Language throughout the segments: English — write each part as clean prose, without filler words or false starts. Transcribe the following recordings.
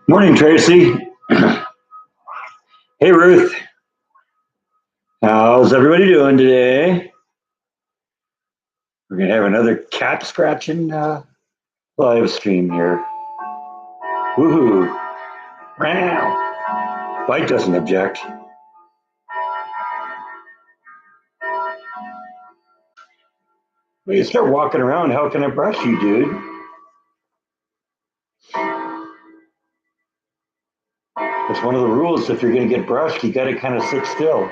Morning, Tracy. Hey, Ruth. How's everybody doing today? We're going to have another cat scratching live stream here. Woohoo. Meow. Bite doesn't object. Well, you start walking around, how can I brush you, dude? It's one of the rules. If you're going to get brushed, you got to kind of sit still.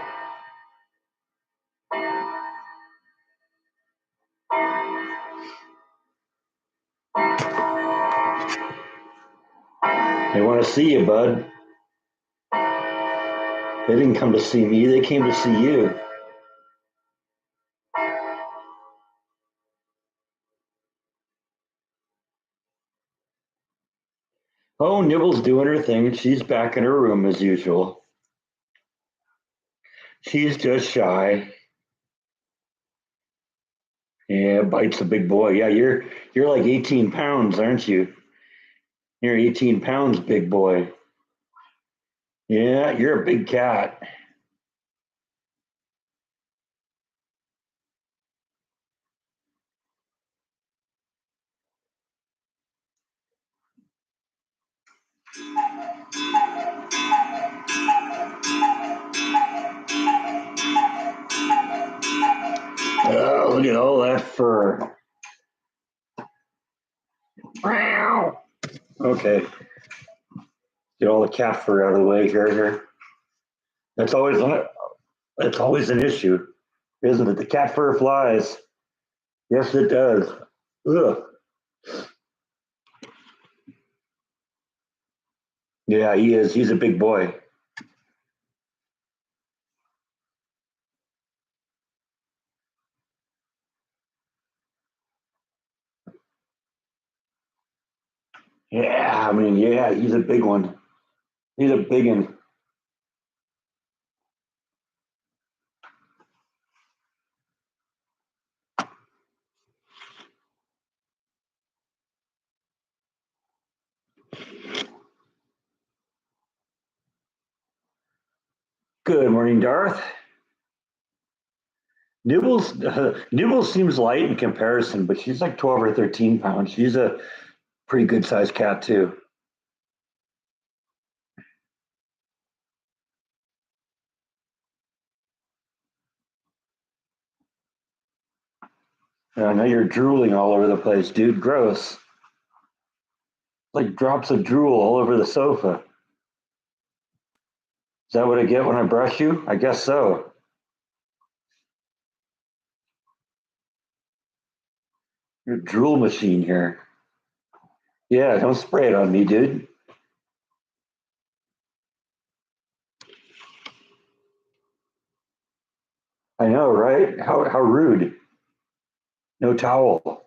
They want to see you, bud. They didn't come to see me, they came to see you. Oh, Nibble's doing her thing. She's back in her room as usual. She's just shy. Yeah, Bite's a big boy. Yeah, you're like 18 pounds, aren't you? You're 18 pounds, big boy. Yeah, you're a big cat. Oh, look at all that fur. Meow. Okay, get all the cat fur out of the way here. That's always an issue, isn't it? The cat fur flies. Yes, it does. Ugh. Yeah, he is. He's a big boy. Yeah, I mean, yeah, he's a big one. He's a big one. Good morning, Darth. Nibbles seems light in comparison, but she's like 12 or 13 pounds. She's a pretty good sized cat too. I know you're drooling all over the place, dude. Gross. Like drops of drool all over the sofa. Is that what I get when I brush you? I guess so. You're a drool machine here. Yeah, don't spray it on me, dude. I know, right? How rude. No towel.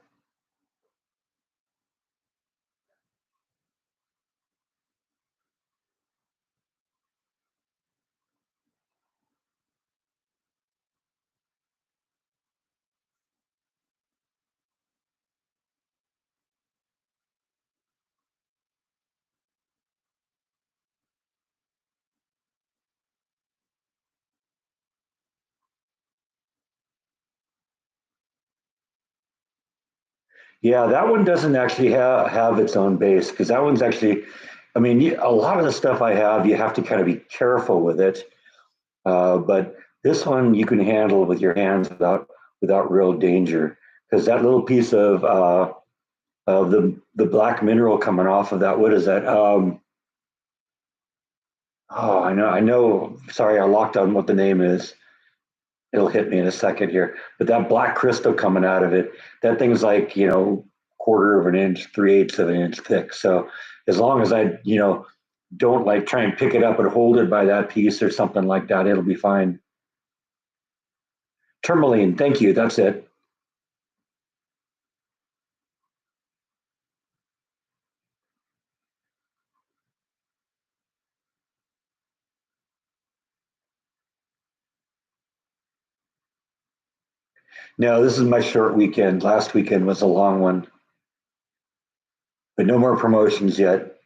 Yeah, that one doesn't actually have its own base because that one's actually, I mean, a lot of the stuff I have, you have to kind of be careful with it. But this one you can handle with your hands without real danger because that little piece of the black mineral coming off of that. What is that? Oh, I know. Sorry, I locked on what the name is. It'll hit me in a second here. But that black crystal coming out of it, that thing's like quarter of an inch, 3/8 of an inch thick. So as long as I don't like try and pick it up and hold it by that piece or something like that, it'll be fine. Tourmaline, thank you. That's it. No, this is my short weekend. Last weekend was a long one, but no more promotions yet.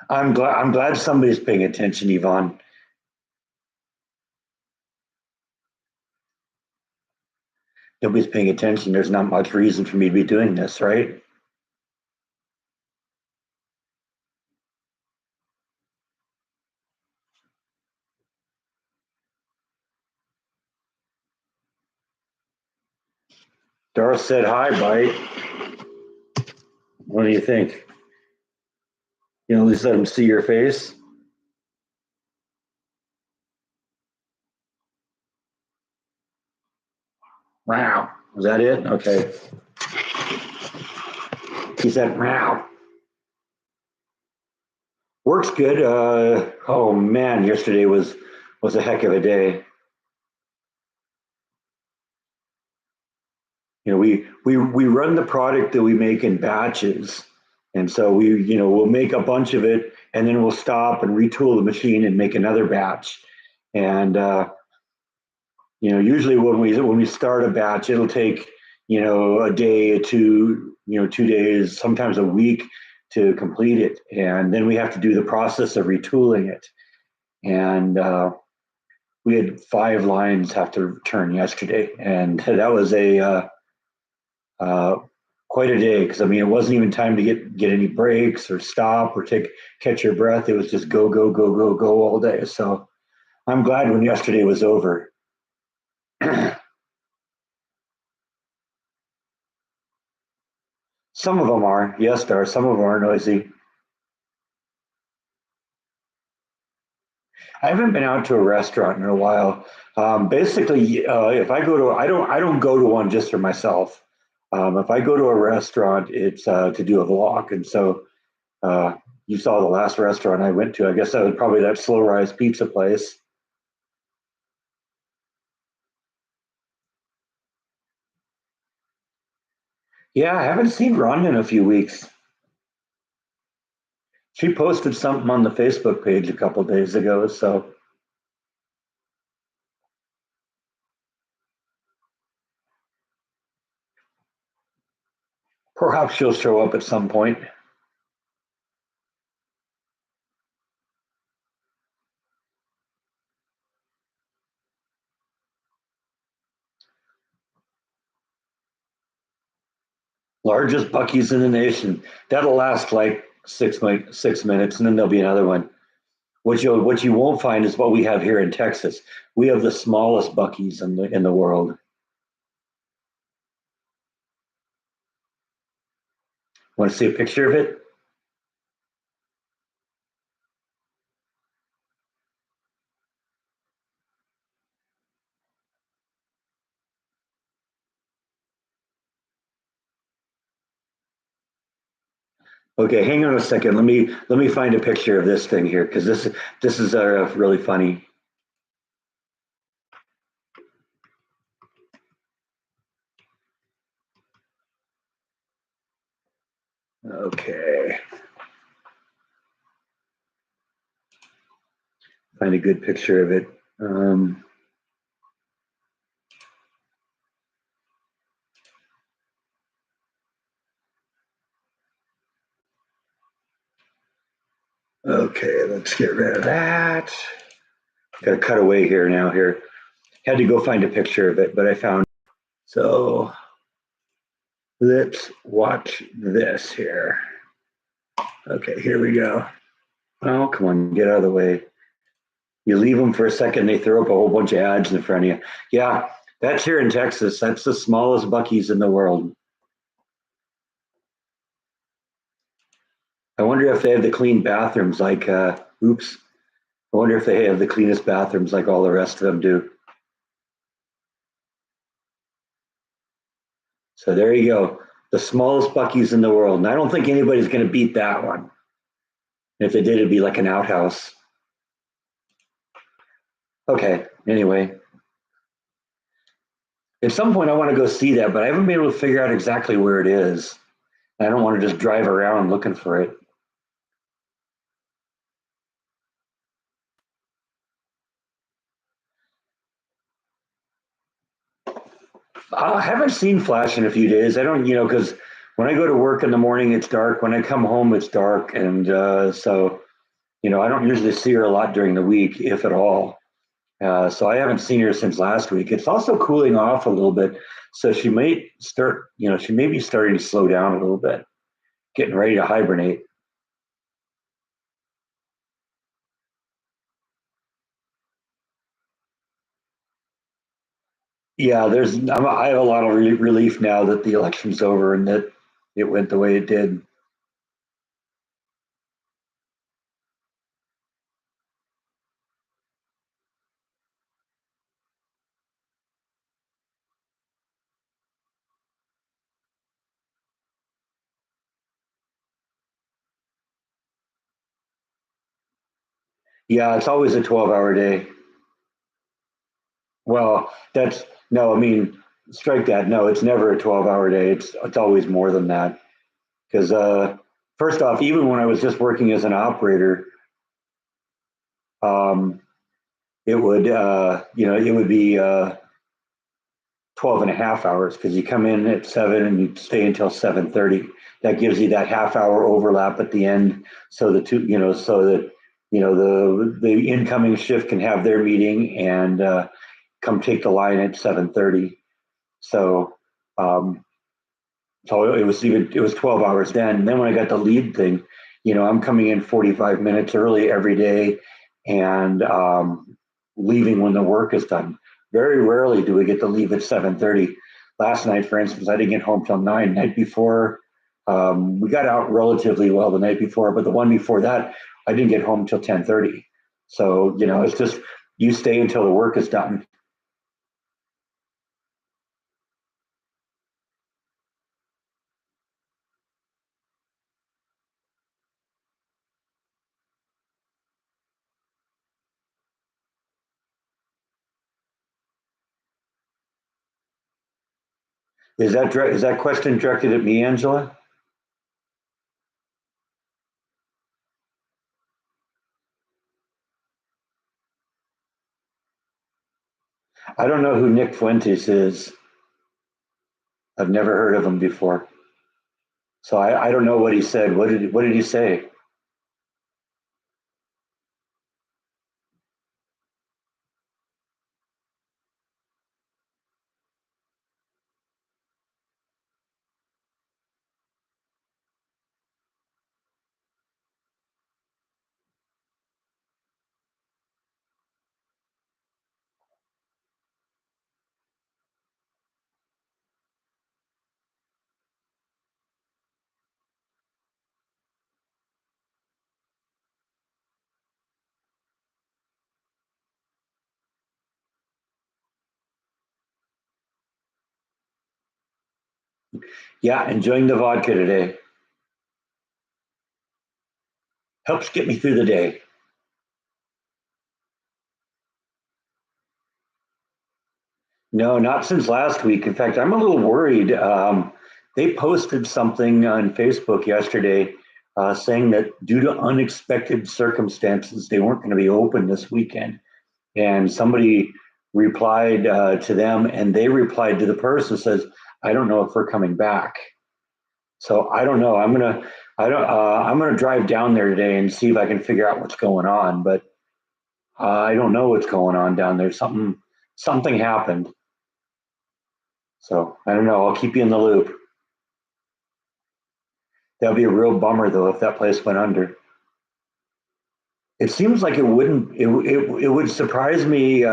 I'm glad somebody's paying attention, Yvonne. Nobody's paying attention. There's not much reason for me to be doing this, right? Doris said hi, Bite. What do you think? You know, at least let them see your face. Wow. Was that it? Okay. He said, wow. Work's good. Oh man, yesterday was a heck of a day. You know, we run the product that we make in batches, and so we'll make a bunch of it, and then we'll stop and retool the machine and make another batch. And usually when we start a batch, it'll take a day, 2 days, sometimes a week to complete it, and then we have to do the process of retooling it. And we had 5 lines have to turn yesterday, and that was a uh, quite a day because I mean it wasn't even time to get any breaks or stop or catch your breath. It was just go go go go go all day. So I'm glad when yesterday was over. Some of them are, yes, there are. Some of them are noisy. I haven't been out to a restaurant in a while. Basically, if I don't go to one just for myself. If I go to a restaurant, it's to do a vlog, and so you saw the last restaurant I went to. I guess that was probably that Slow Rise Pizza place. Yeah, I haven't seen Rhonda in a few weeks. She posted something on the Facebook page a couple days ago, so perhaps she'll show up at some point. Largest Buc-ee's in the nation. That'll last like 6 minutes, and then there'll be another one. What you won't find is what we have here in Texas. We have the smallest Buc-ee's in the world. Want to see a picture of it? Okay, hang on a second. Let me find a picture of this thing here because this is really funny. Okay, find a good picture of it. Okay, let's get rid of that. Got to cut away here now. Here, had to go find a picture of it, but I found. So let's watch this here. Okay, here we go. Oh, come on, get out of the way. You leave them for a second, they throw up a whole bunch of ads in front of you. Yeah, that's here in Texas. That's the smallest Buc-ee's in the world. I wonder if they have the clean bathrooms like, oops. I wonder if they have the cleanest bathrooms like all the rest of them do. So there you go. The smallest Buc-ee's in the world. And I don't think anybody's going to beat that one. If they did, it'd be like an outhouse. Okay, anyway. At some point, I want to go see that, but I haven't been able to figure out exactly where it is. I don't want to just drive around looking for it. I haven't seen Flash in a few days. I don't, because when I go to work in the morning, it's dark. When I come home, it's dark, and so I don't usually see her a lot during the week, if at all. So I haven't seen her since last week. It's also cooling off a little bit, so she may start. She may be starting to slow down a little bit, getting ready to hibernate. Yeah, I have a lot of relief now that the election's over and that it went the way it did. Yeah, it's always a 12-hour day. Well, that's no, I mean, strike that. No, it's never a 12-hour day. It's always more than that. Because first off, even when I was just working as an operator, um, it would be 12 and a half hours because you come in at 7 and you stay until 7:30. That gives you that half hour overlap at the end, so the two, so that the incoming shift can have their meeting and come take the line at 7:30. So um, so it was 12 hours then. And then when I got the lead thing, I'm coming in 45 minutes early every day and leaving when the work is done. Very rarely do we get to leave at 7:30. Last night, for instance, I didn't get home till 9. Night before, we got out relatively well the night before, but the one before that, I didn't get home till 10:30. So, it's just you stay until the work is done. Is that question directed at me, Angela? I don't know who Nick Fuentes is. I've never heard of him before. So I don't know what he said. What did he say? Yeah, enjoying the vodka today. Helps get me through the day. No, not since last week. In fact, I'm a little worried. They posted something on Facebook yesterday saying that due to unexpected circumstances, they weren't going to be open this weekend. And somebody replied to them, and they replied to the person says, "I don't know if we're coming back." So I don't know. I'm gonna drive down there today and see if I can figure out what's going on. But I don't know what's going on down there. Something happened. So I don't know. I'll keep you in the loop. That'd be a real bummer though if that place went under. It seems like it wouldn't. It would surprise me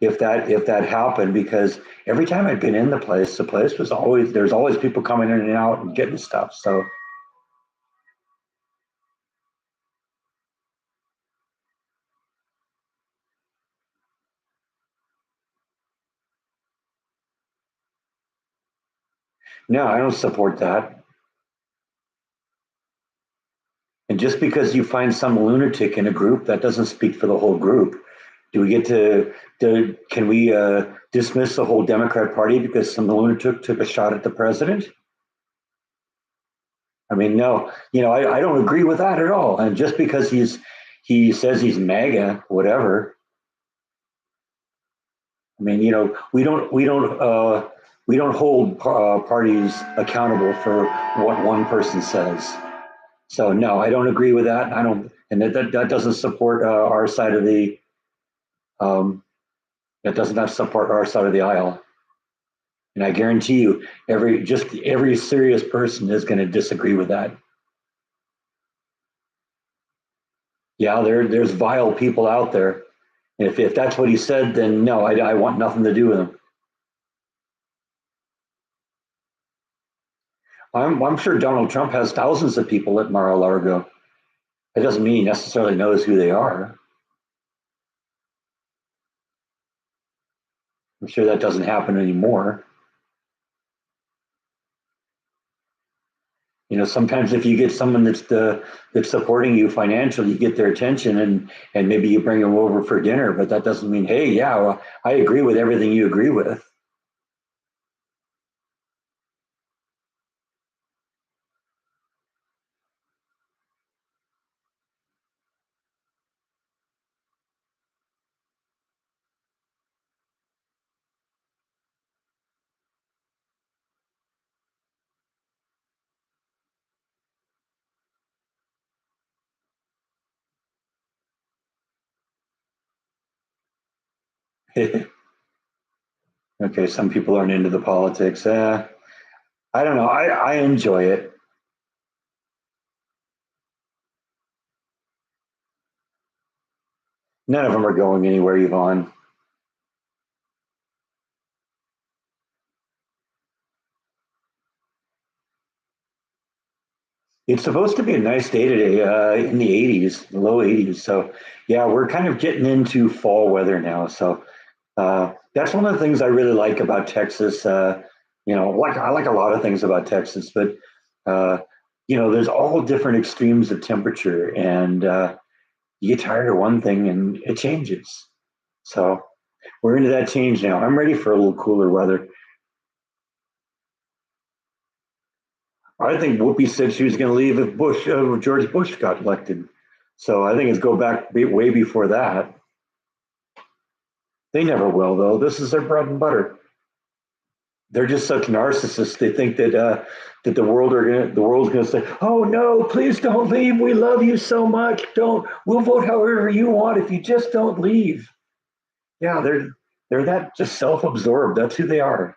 if that happened because every time I've been in the place was always there's always people coming in and out and getting stuff. So no, I don't support that. And just because you find some lunatic in a group, that doesn't speak for the whole group. Do we get can we dismiss the whole Democrat Party because some lunatic took a shot at the president? I mean, no, I don't agree with that at all. And just because he says he's MAGA, whatever. I mean, we don't we don't hold parties accountable for what one person says. So no, I don't agree with that. I don't, and that doesn't support our side of the um, that does not support our side of the aisle. And I guarantee you, every serious person is going to disagree with that. Yeah, there's vile people out there. And if that's what he said, then no, I want nothing to do with him. I'm sure Donald Trump has thousands of people at Mar-a-Lago. It doesn't mean he necessarily knows who they are. I'm sure that doesn't happen anymore. You know, sometimes if you get someone that's supporting you financially, you get their attention, and maybe you bring them over for dinner, but that doesn't mean, hey, yeah, well, I agree with everything you agree with. Okay, some people aren't into the politics. I don't know. I enjoy it. None of them are going anywhere, Yvonne. It's supposed to be a nice day today, in the 80s, low 80s. So, yeah, we're kind of getting into fall weather now. So, that's one of the things I really like about Texas. You know, like I like a lot of things about Texas, but uh, you know, there's all different extremes of temperature, and you get tired of one thing and it changes. So, we're into that change now. I'm ready for a little cooler weather. I think Whoopi said she was going to leave if George Bush got elected. So I think it's go back way before that. They never will, though. This is their bread and butter. They're just such narcissists. They think that the world's gonna say, "Oh no, please don't leave. We love you so much. Don't. We'll vote however you want if you just don't leave." Yeah, they're that just self-absorbed. That's who they are.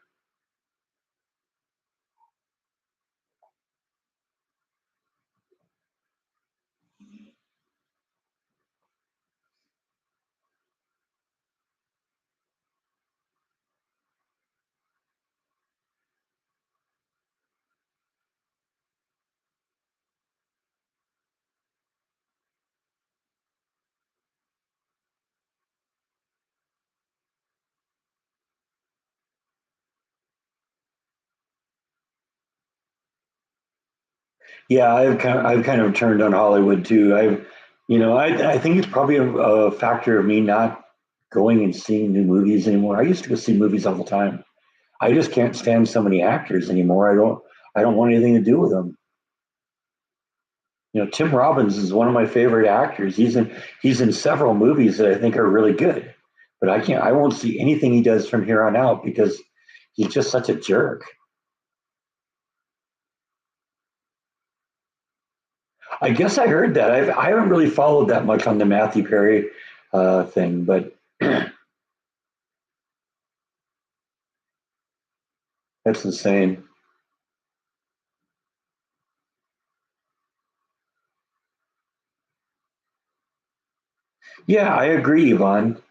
Yeah, I've kind of turned on Hollywood too. I think it's probably a factor of me not going and seeing new movies anymore. I used to go see movies all the time. I just can't stand so many actors anymore. I don't want anything to do with them. You know, Tim Robbins is one of my favorite actors. He's in several movies that I think are really good, but I won't see anything he does from here on out because he's just such a jerk. I guess I heard that. I haven't really followed that much on the Matthew Perry thing, but that's insane. Yeah, I agree, Yvonne.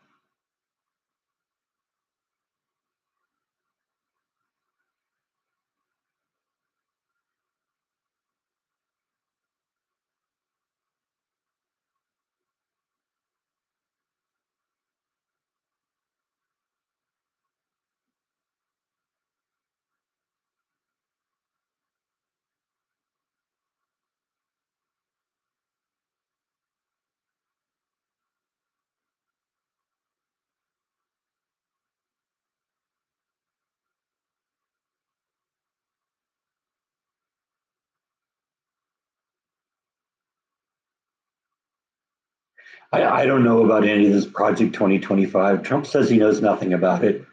I don't know about any of this Project 2025. Trump says he knows nothing about it.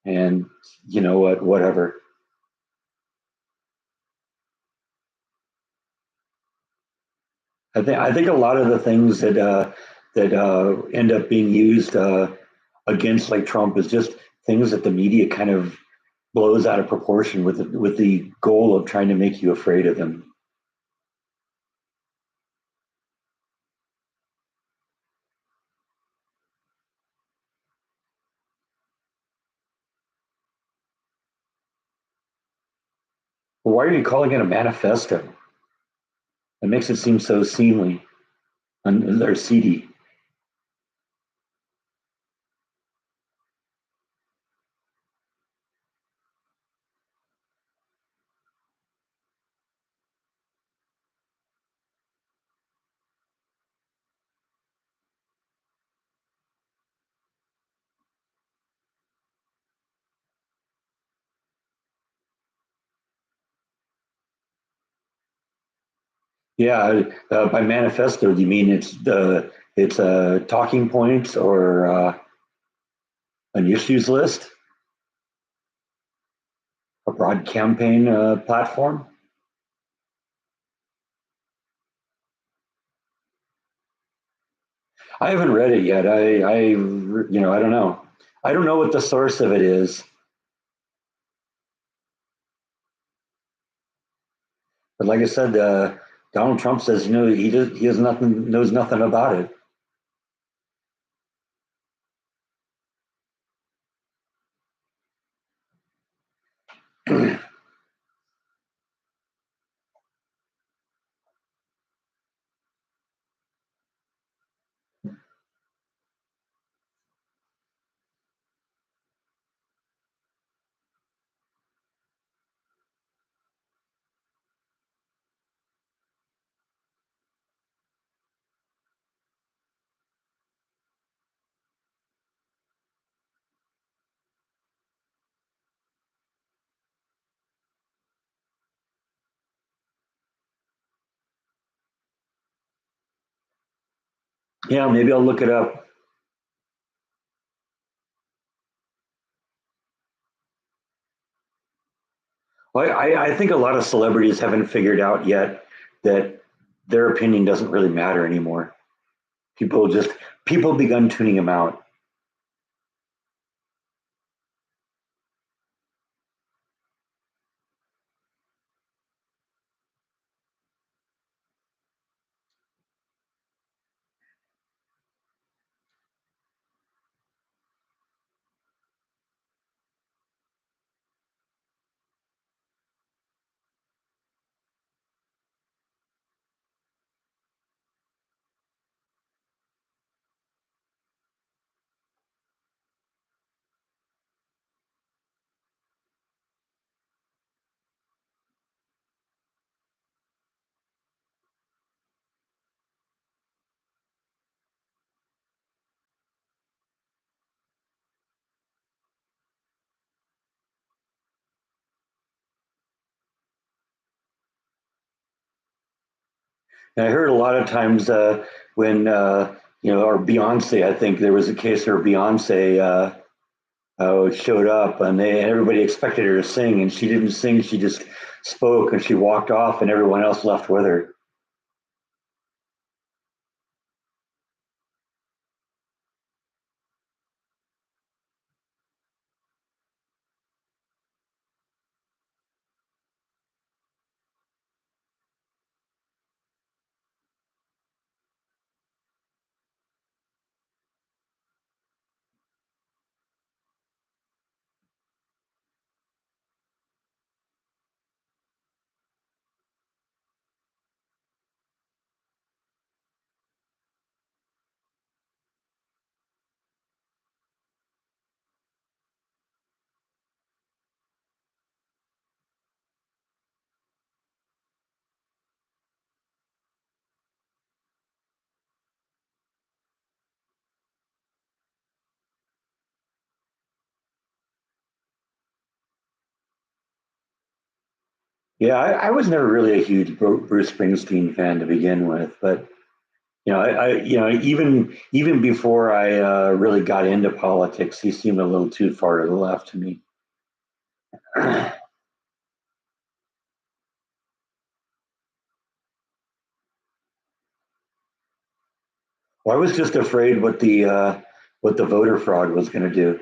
and you know what, whatever. I think a lot of the things that end up being used against like Trump is just things that the media kind of blows out of proportion with the goal of trying to make you afraid of them. Why are you calling it a manifesto? It makes it seem so seemly or seedy. Yeah, by manifesto, do you mean it's talking points or an issues list, a broad campaign platform? I haven't read it yet. I don't know. I don't know what the source of it is. But like I said, Donald Trump says, he has nothing, knows nothing about it. Yeah, maybe I'll look it up. Well, I think a lot of celebrities haven't figured out yet that their opinion doesn't really matter anymore. People just people begun tuning them out. And I heard a lot of times when or Beyonce, I think there was a case where Beyonce showed up and everybody expected her to sing, and she didn't sing. She just spoke and she walked off, and everyone else left with her. Yeah, I was never really a huge Bruce Springsteen fan to begin with, but even before I really got into politics, he seemed a little too far to the left to me. Well, I was just afraid what the voter fraud was going to do.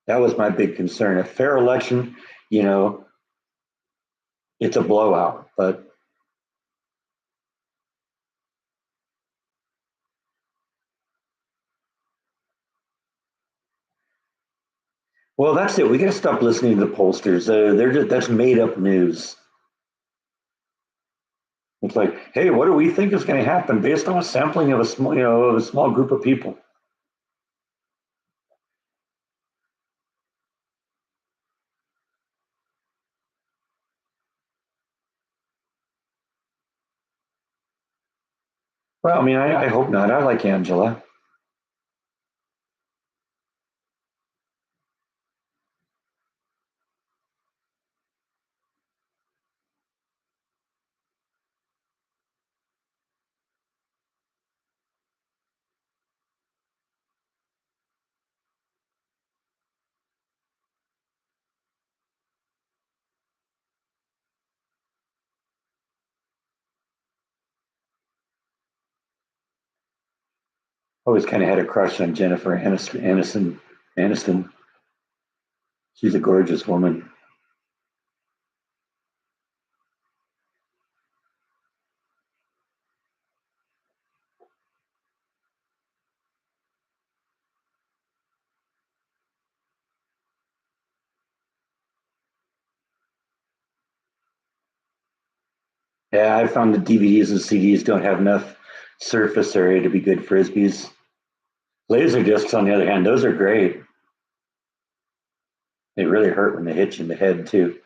That was my big concern. A fair election, you know, it's a blowout. But well, that's it. We got to stop listening to the pollsters. That's made up news. It's like, hey, what do we think is going to happen based on a sampling of a small, a small group of people? Well, I mean, I hope not. I like Angela. Always kind of had a crush on Jennifer Aniston. She's a gorgeous woman. Yeah, I found the DVDs and CDs don't have enough surface area to be good frisbees. Laser discs, on the other hand, those are great. They really hurt when they hit you in the head too.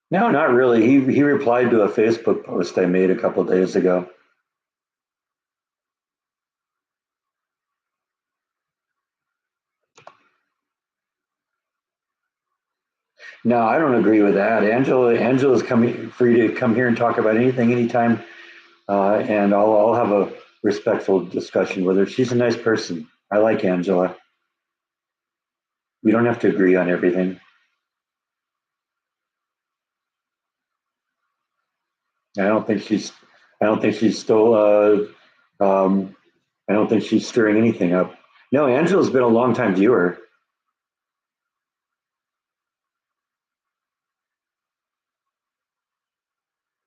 No, not really. He replied to a Facebook post I made a couple of days ago. No, I don't agree with that. Angela's coming free to come here and talk about anything, anytime, and I'll have a respectful discussion with her. She's a nice person. I like Angela. We don't have to agree on everything. I don't think she's. I don't think she's still. I don't think she's stirring anything up. No, Angela's been a long time viewer.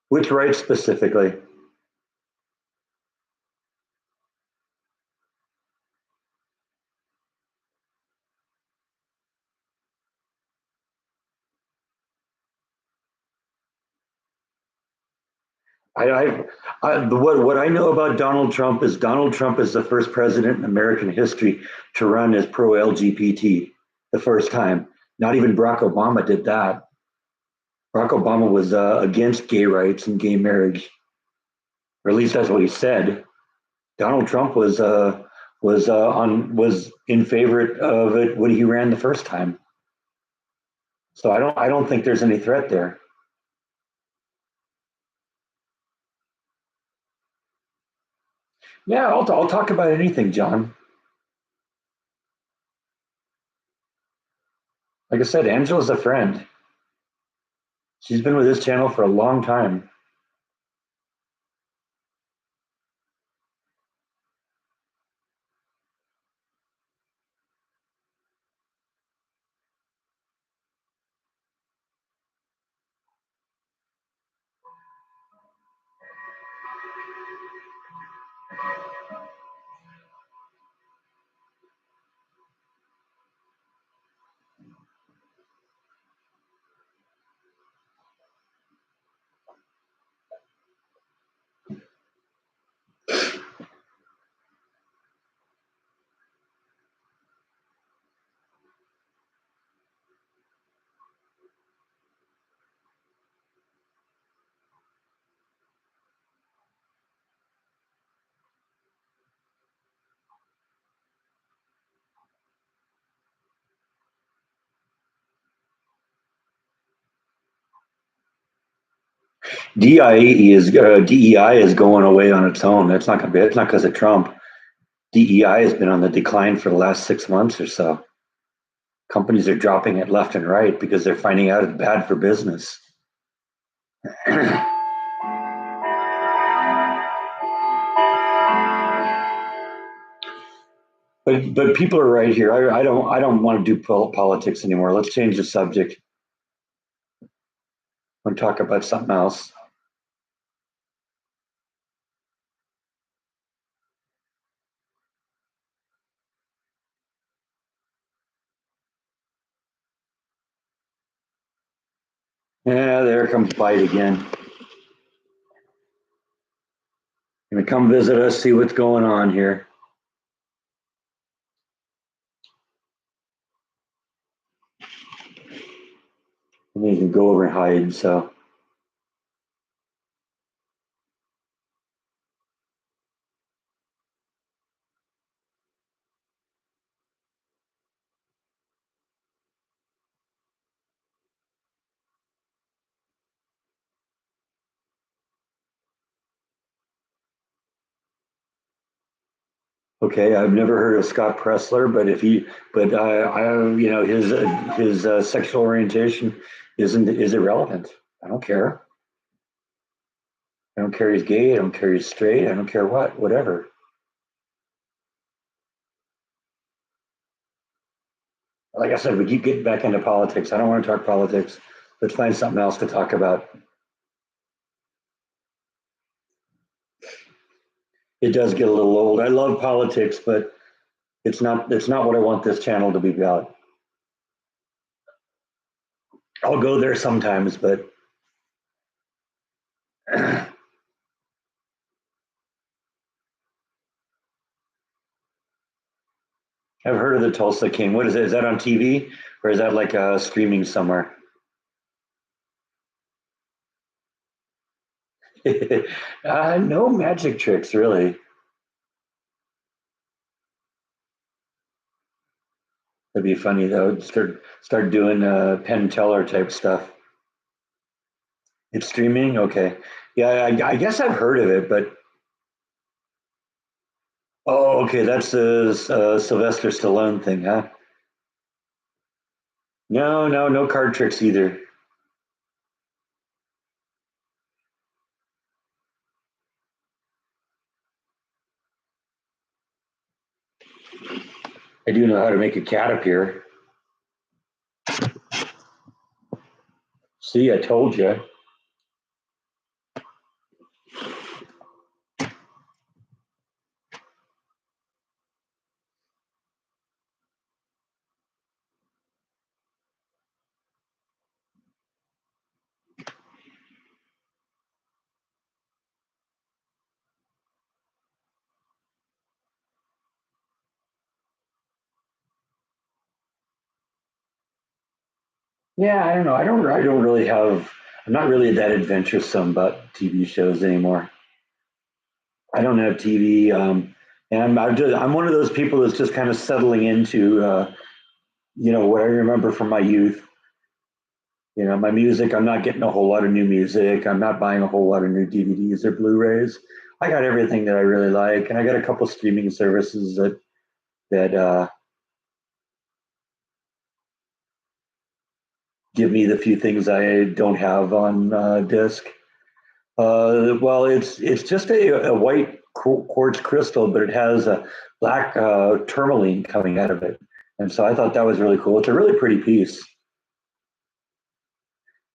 Which right specifically? I, I, what I know about Donald Trump is Donald Trump is the first president in American history to run as pro LGBT the first time. Not even Barack Obama did that. Barack Obama was against gay rights and gay marriage, or at least that's what he said. Donald Trump was in favor of it when he ran the first time. So I don't think there's any threat there. Yeah, I'll talk about anything, John. Like I said, Angela's a friend. She's been with this channel for a long time. DEI is going away on its own. That's not going to be. It's not because of Trump. DEI has been on the decline for the last 6 months or so. Companies are dropping it left and right because they're finding out it's bad for business. But people are right here. I don't want to do politics anymore. Let's change the subject. Want to talk about something else. Yeah, there comes Bite again. Gonna come visit us, see what's going on here. And he can go over and hide. So okay, I've never heard of Scott Pressler, but his sexual orientation is irrelevant. I don't care. I don't care he's gay. I don't care he's straight. I don't care whatever. Like I said, we keep getting back into politics. I don't want to talk politics. Let's find something else to talk about. It does get a little old. I love politics, but it's not what I want this channel to be about. I'll go there sometimes, but I've heard of the Tulsa King. What is it? Is that on TV or is that like streaming somewhere? No magic tricks, really. That'd be funny though. Start doing Penn and Teller type stuff. It's streaming, okay. Yeah, I guess I've heard of it, but oh, okay, that's the Sylvester Stallone thing, huh? No, no, no card tricks either. I do know how to make a cat appear. See, I told you. Yeah, I don't know. I don't really have. I'm not really that adventuresome about TV shows anymore. I don't have TV, and I'm one of those people that's just kind of settling into, what I remember from my youth. My music. I'm not getting a whole lot of new music. I'm not buying a whole lot of new DVDs or Blu-rays. I got everything that I really like, and I got a couple streaming services that give me the few things I don't have on disc. Well, it's just a white quartz crystal, but it has a black tourmaline coming out of it, and so I thought that was really cool. It's a really pretty piece. It's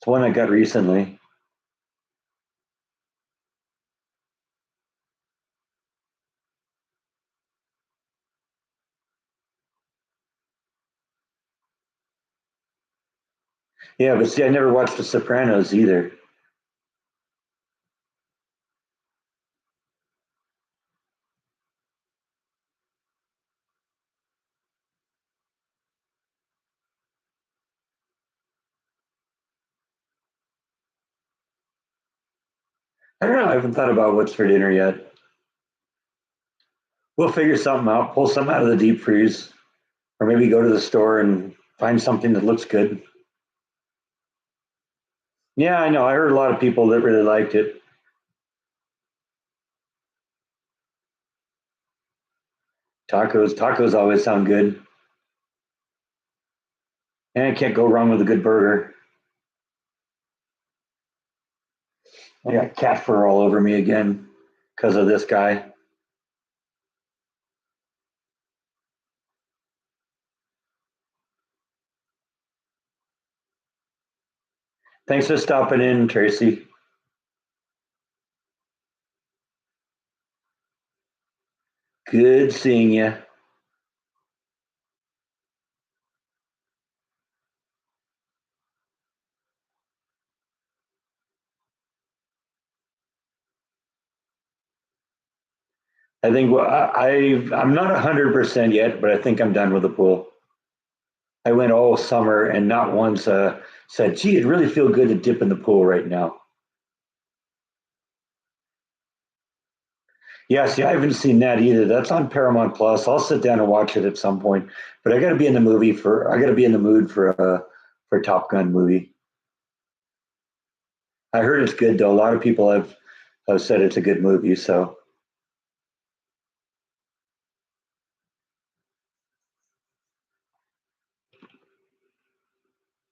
one I got recently. Yeah, but see, I never watched The Sopranos either. I don't know. I haven't thought about what's for dinner yet. We'll figure something out. Pull something out of the deep freeze, or maybe go to the store and find something that looks good. Yeah, I know. I heard a lot of people that really liked it. Tacos always sound good. And I can't go wrong with a good burger. I got cat fur all over me again because of this guy. Thanks for stopping in, Tracy. Good seeing you. I think I'm not 100% yet, but I think I'm done with the pool. I went all summer and not once said, "Gee, it'd really feel good to dip in the pool right now." Yeah, see, I haven't seen that either. That's on Paramount Plus. I'll sit down and watch it at some point. But I got to be in the mood for a Top Gun movie. I heard it's good though. A lot of people have said it's a good movie. So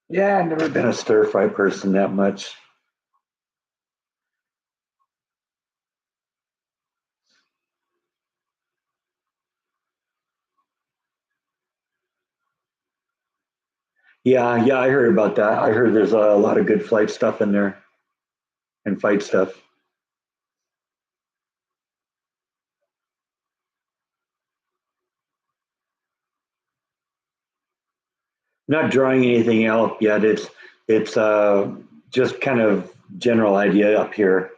yeah, I've never been a stir fry person that much. Yeah, yeah, I heard about that. I heard there's a lot of good flight stuff in there and fight stuff. Not drawing anything out yet. It's just kind of general idea up here.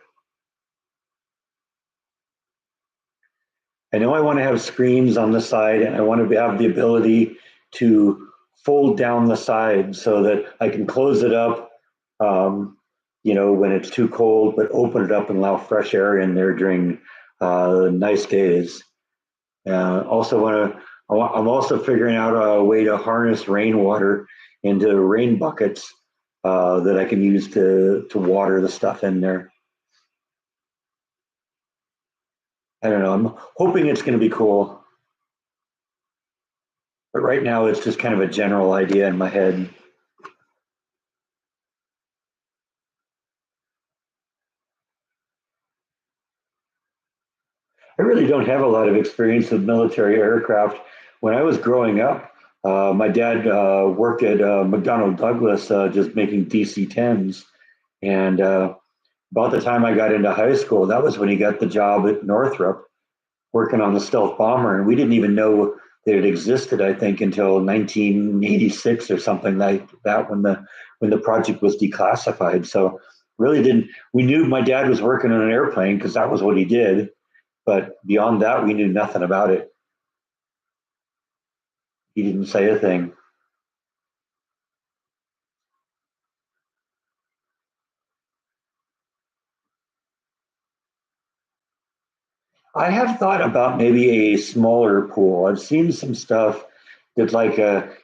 I know I want to have screens on the side, and I want to have the ability to fold down the side so that I can close it up, um, when it's too cold, but open it up and allow fresh air in there during nice days. Also, want to. I'm also figuring out a way to harness rainwater into rain buckets that I can use to water the stuff in there. I don't know. I'm hoping it's going to be cool, but right now it's just kind of a general idea in my head. I really don't have a lot of experience with military aircraft. When I was growing up, my dad worked at McDonnell Douglas, just making DC-10s, and about the time I got into high school, that was when he got the job at Northrop working on the stealth bomber, and we didn't even know that it existed. I think until 1986 or something like that, when the project was declassified. So really didn't. We knew my dad was working on an airplane because that was what he did, but beyond that, we knew nothing about it. He didn't say a thing. I have thought about maybe a smaller pool. I've seen some stuff that's like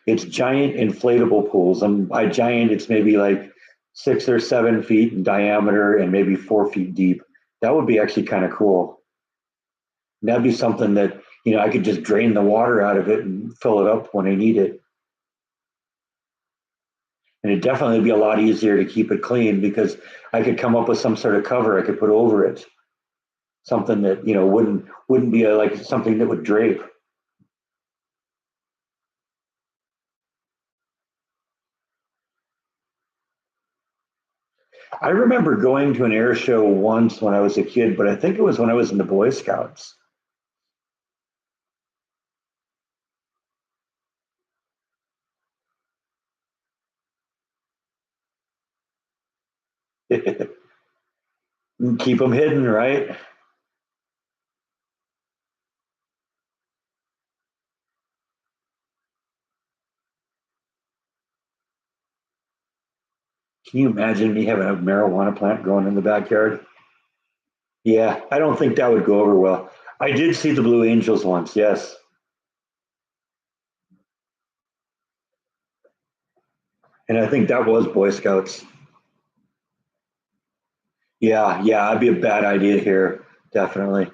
it's giant inflatable pools. And by giant, it's maybe like 6 or 7 feet in diameter and maybe 4 feet deep. That would be actually kind of cool. That'd be something that, I could just drain the water out of it and fill it up when I need it. And it'd definitely be a lot easier to keep it clean because I could come up with some sort of cover I could put over it, something that wouldn't be like something that would drape. I remember going to an air show once when I was a kid, but I think it was when I was in the Boy Scouts. Keep them hidden, right? Can you imagine me having a marijuana plant growing in the backyard? Yeah, I don't think that would go over well. I did see the Blue Angels once, yes, and I think that was Boy Scouts. Yeah, yeah, that'd be a bad idea here, definitely.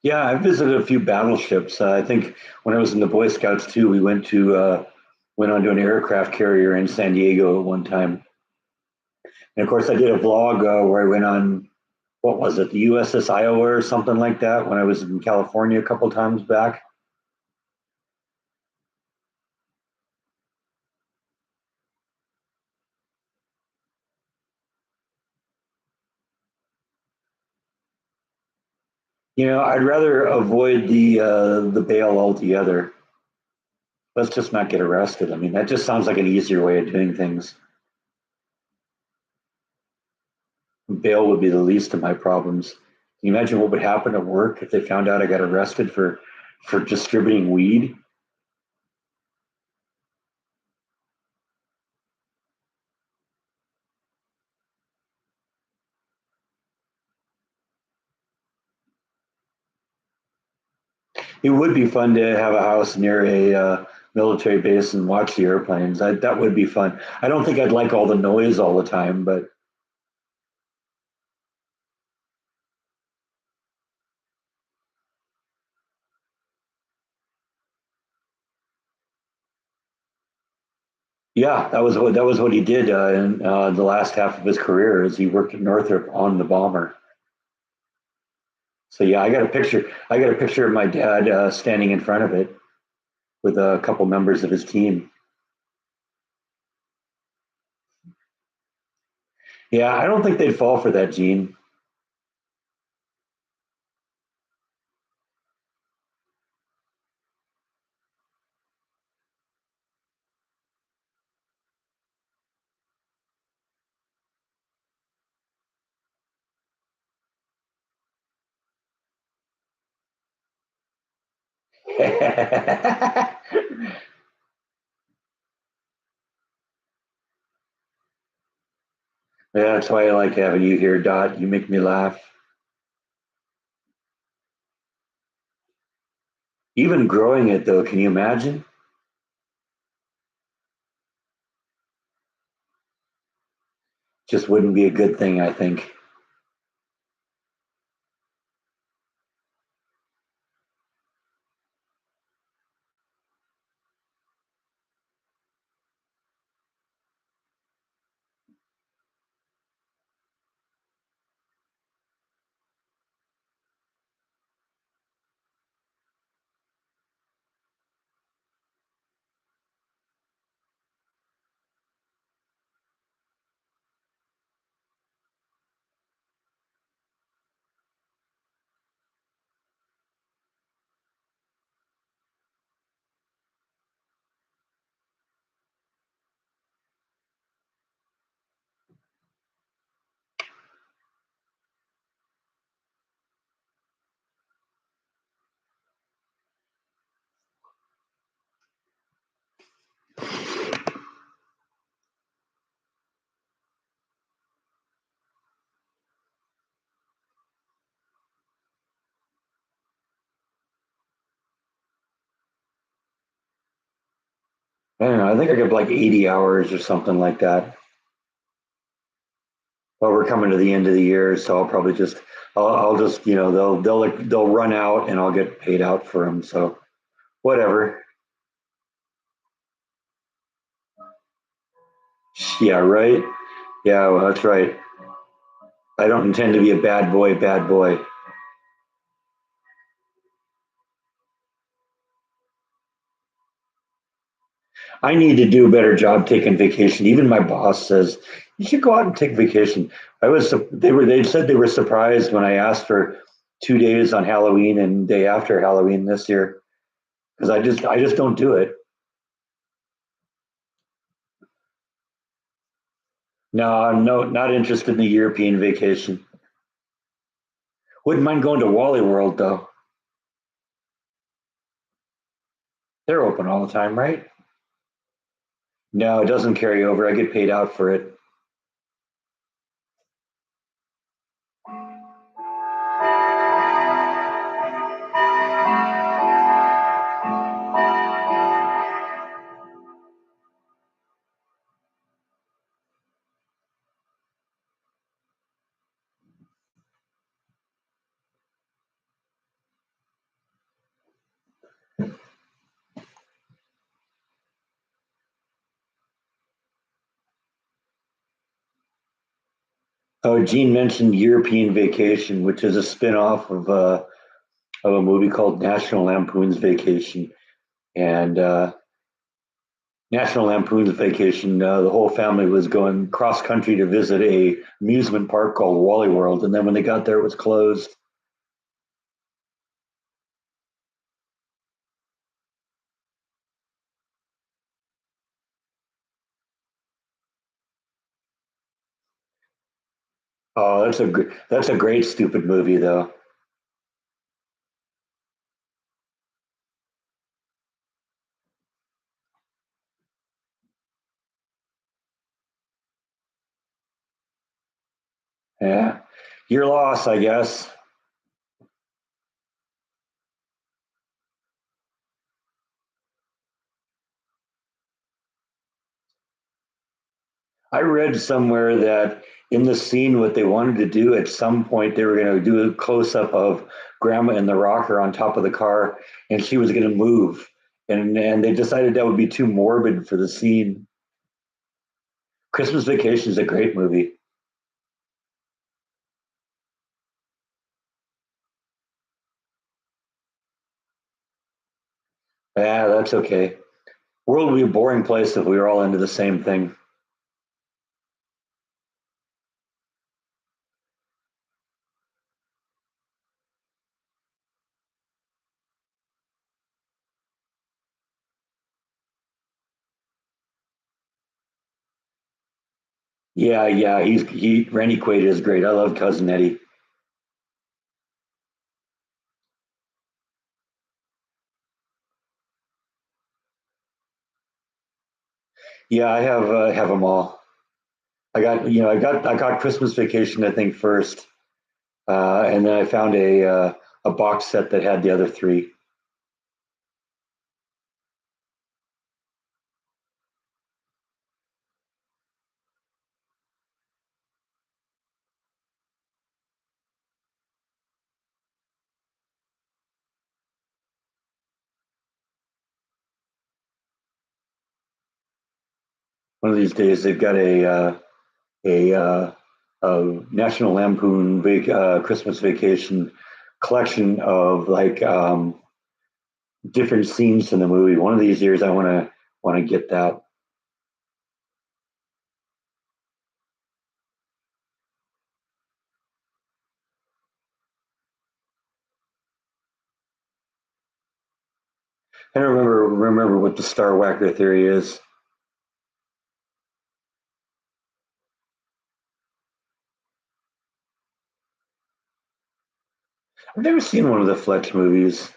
Yeah, I visited a few battleships. I think when I was in the Boy Scouts too, we went onto an aircraft carrier in San Diego at one time. And of course, I did a vlog where I went on, what was it, the USS Iowa or something like that when I was in California a couple times back. I'd rather avoid the bail altogether. Let's just not get arrested. I mean, that just sounds like an easier way of doing things. Bail would be the least of my problems. Can you imagine what would happen at work if they found out I got arrested for distributing weed? It would be fun to have a house near a military base and watch the airplanes. That would be fun. I don't think I'd like all the noise all the time, but yeah, that was what he did in the last half of his career. Is he worked at Northrop on the bomber. So yeah, I got a picture. I got a picture of my dad standing in front of it with a couple members of his team. Yeah, I don't think they'd fall for that, Gene. Yeah, that's why I like having you here, Dot. You make me laugh. Even growing it, though, can you imagine? Just wouldn't be a good thing, I think. I don't know. I think I get like 80 hours or something like that. Well, we're coming to the end of the year, so I'll just, they'll run out and I'll get paid out for them. So whatever. Yeah, right. Yeah, well, that's right. I don't intend to be a bad boy, bad boy. I need to do a better job taking vacation. Even my boss says you should go out and take vacation. They said they were surprised when I asked for 2 days on Halloween and day after Halloween this year because I just don't do it. No, I'm not interested in the European vacation. Wouldn't mind going to Wally World though. They're open all the time, right? No, it doesn't carry over. I get paid out for it. Oh, Gene mentioned European Vacation, which is a spin-off of a movie called National Lampoon's Vacation. And National Lampoon's Vacation, the whole family was going cross country to visit a amusement park called Wally World, and then when they got there, it was closed. Oh, that's a great stupid movie though. Yeah, your loss, I guess. I read somewhere that in the scene, what they wanted to do at some point, they were going to do a close up of Grandma in the rocker on top of the car, and she was going to move, and they decided that would be too morbid for the scene. Christmas Vacation is a great movie. Yeah, that's okay. World would be a boring place if we were all into the same thing. Yeah, yeah, he Randy Quaid is great. I love Cousin Eddie. Yeah, I have them all. I got Christmas Vacation I think first, and then I found a box set that had the other three. One of these days they've got a, a National Lampoon Christmas Vacation collection of different scenes in the movie. One of these years I want to get that. I don't remember what the Star Whacker theory is. I've never seen one of the Fletch movies.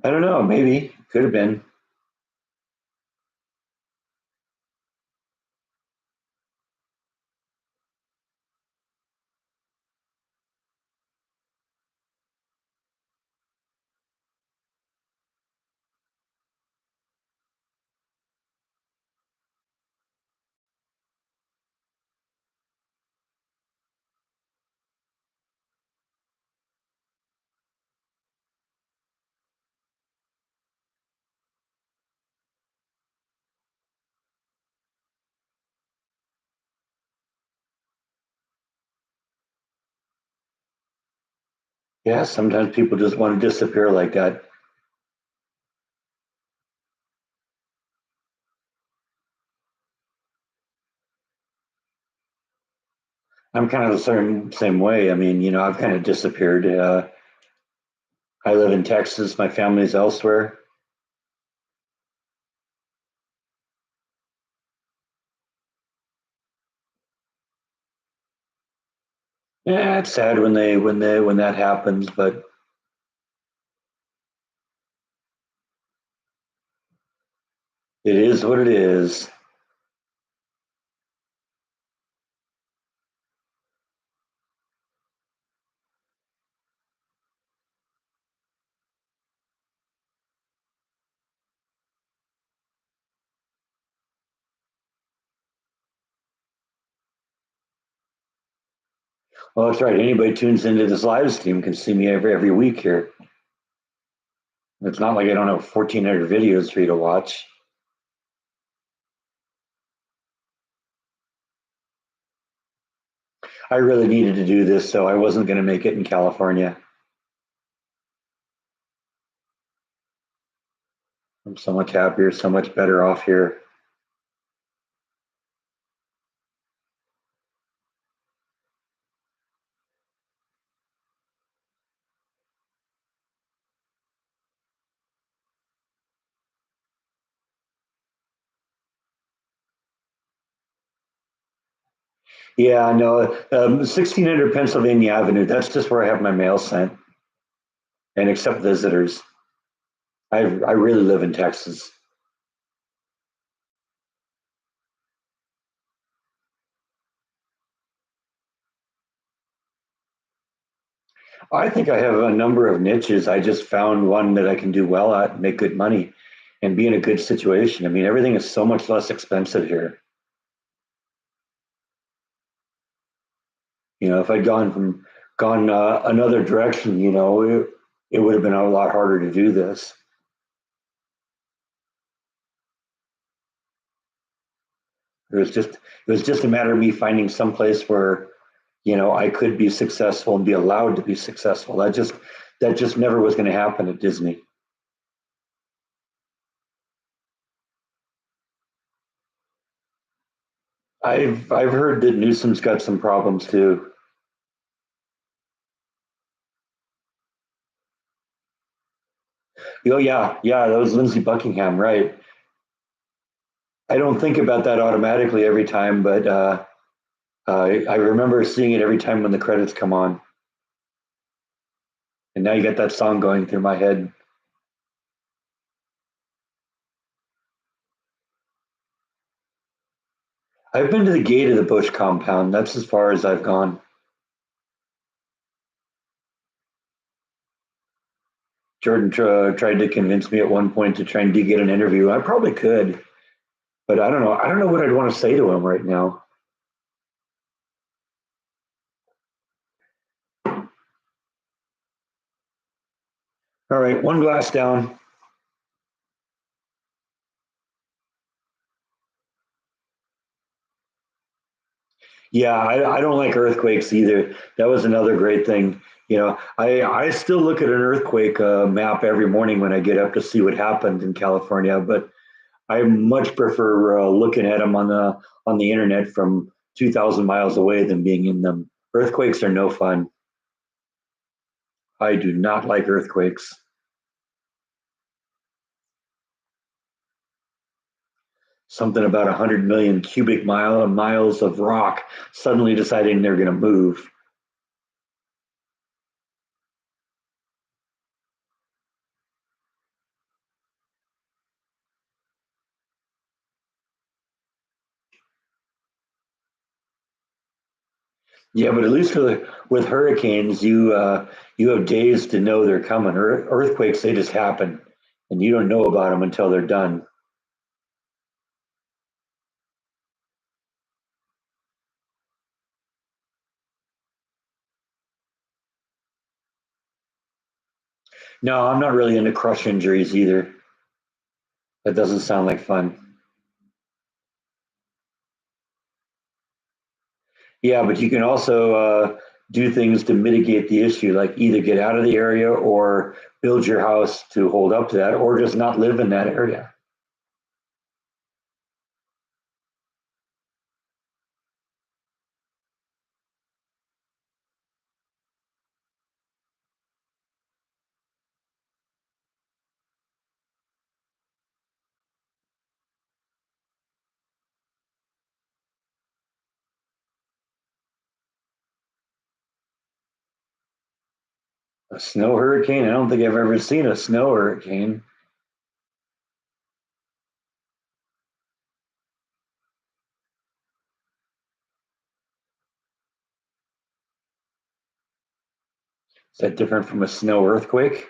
I don't know. Maybe could have been. Yeah, sometimes people just want to disappear like that. I'm kind of the same way. I mean, I've kind of disappeared. I live in Texas. My family's elsewhere. Yeah, it's sad when that happens, but it is what it is. Well, that's right. Anybody tunes into this live stream can see me every week here. It's not like I don't have 1,400 videos for you to watch. I really needed to do this, so I wasn't going to make it in California. I'm so much happier, so much better off here. Yeah, no, 1600 Pennsylvania Avenue. That's just where I have my mail sent and accept visitors. I really live in Texas. I think I have a number of niches. I just found one that I can do well at, make good money, and be in a good situation. I mean, everything is so much less expensive here. If I'd gone another direction, it would have been a lot harder to do this. It was just a matter of me finding some place where, I could be successful and be allowed to be successful. That just never was going to happen at Disney. I've heard that Newsom's got some problems too. Oh yeah, yeah, that was Lindsey Buckingham, right? I don't think about that automatically every time, but I remember seeing it every time when the credits come on. And now you got that song going through my head. I've been to the gate of the Bush compound. That's as far as I've gone. Jordan tried to convince me at one point to try and get an interview. I probably could, but I don't know. I don't know what I'd want to say to him right now. All right, one glass down. Yeah, I don't like earthquakes either. That was another great thing. I still look at an earthquake map every morning when I get up to see what happened in California, but I much prefer looking at them on the internet from 2,000 miles away than being in them. Earthquakes are no fun. I do not like earthquakes. Something about 100 million cubic miles of rock suddenly deciding they're going to move. Yeah, but at least with hurricanes, you have days to know they're coming. Earthquakes, they just happen, and you don't know about them until they're done. No, I'm not really into crush injuries either. That doesn't sound like fun. Yeah, but you can also do things to mitigate the issue, like either get out of the area or build your house to hold up to that, or just not live in that area. A snow hurricane? I don't think I've ever seen a snow hurricane. Is that different from a snow earthquake?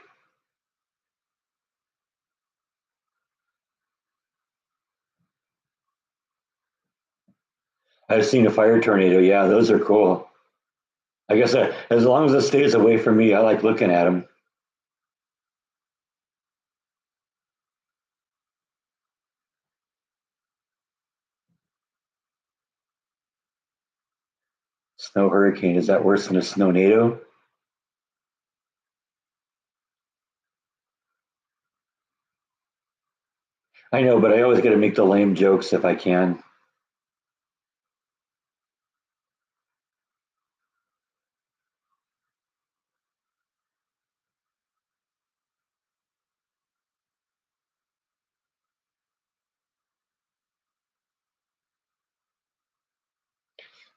I've seen a fire tornado. Yeah, those are cool. I guess as long as it stays away from me, I like looking at them. Snow hurricane, is that worse than a snow nado? I know, but I always got to make the lame jokes if I can.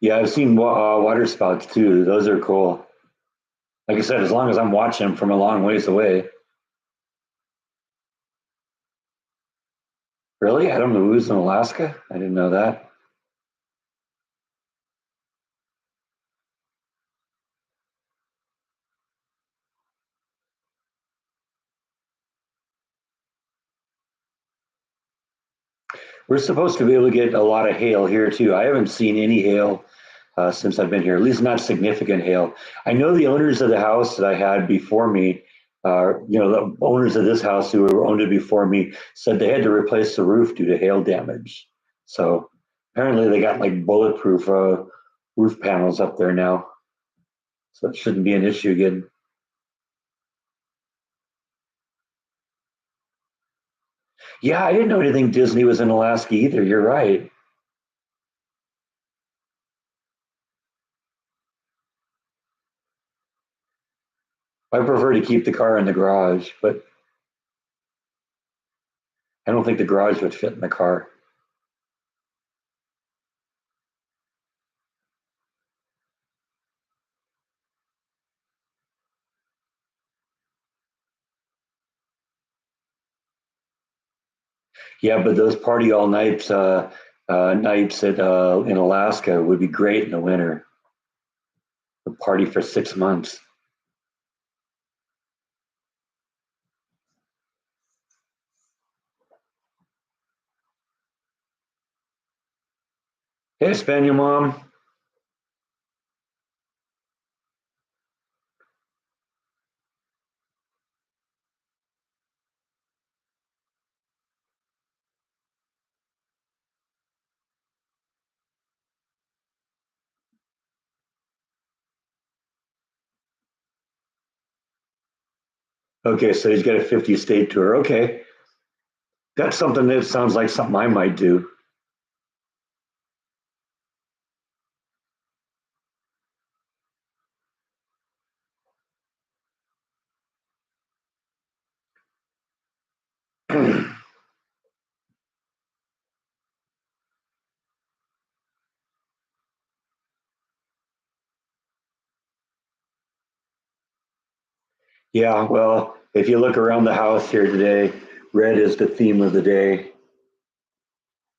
Yeah, I've seen water spouts too. Those are cool. Like I said, as long as I'm watching them from a long ways away. Really? Adam Lewis in Alaska? I didn't know that. We're supposed to be able to get a lot of hail here too. I haven't seen any hail since I've been here, at least not significant hail. I know the owners of the house that I had before me, the owners of this house who owned it before me said they had to replace the roof due to hail damage. So apparently they got like bulletproof roof panels up there now. So it shouldn't be an issue again. Yeah, I didn't know anything Disney was in Alaska either. You're right. I prefer to keep the car in the garage, but I don't think the garage would fit in the car. Yeah, but those party all nights nights at in Alaska would be great in the winter. A party for 6 months. Hey, Spaniel mom. Okay, so he's got a 50 state tour. Okay, that's something that sounds like something I might do. Yeah, well, if you look around the house here today, red is the theme of the day.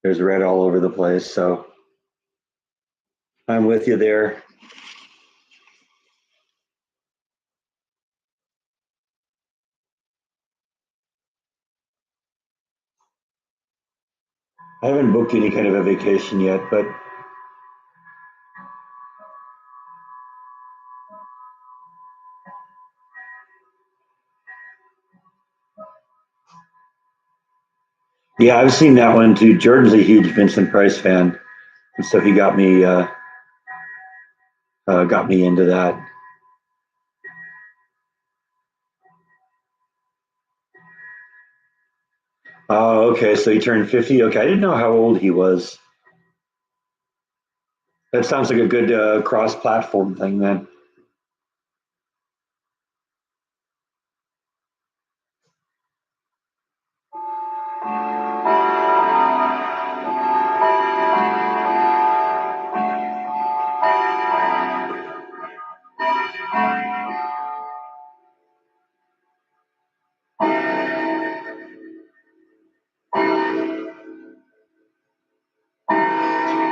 There's red all over the place, so I'm with you there. I haven't booked any kind of a vacation yet, but yeah, I've seen that one too. Jordan's a huge Vincent Price fan, and so he got me into that. Oh, okay. So he turned 50. Okay, I didn't know how old he was. That sounds like a good cross-platform thing then.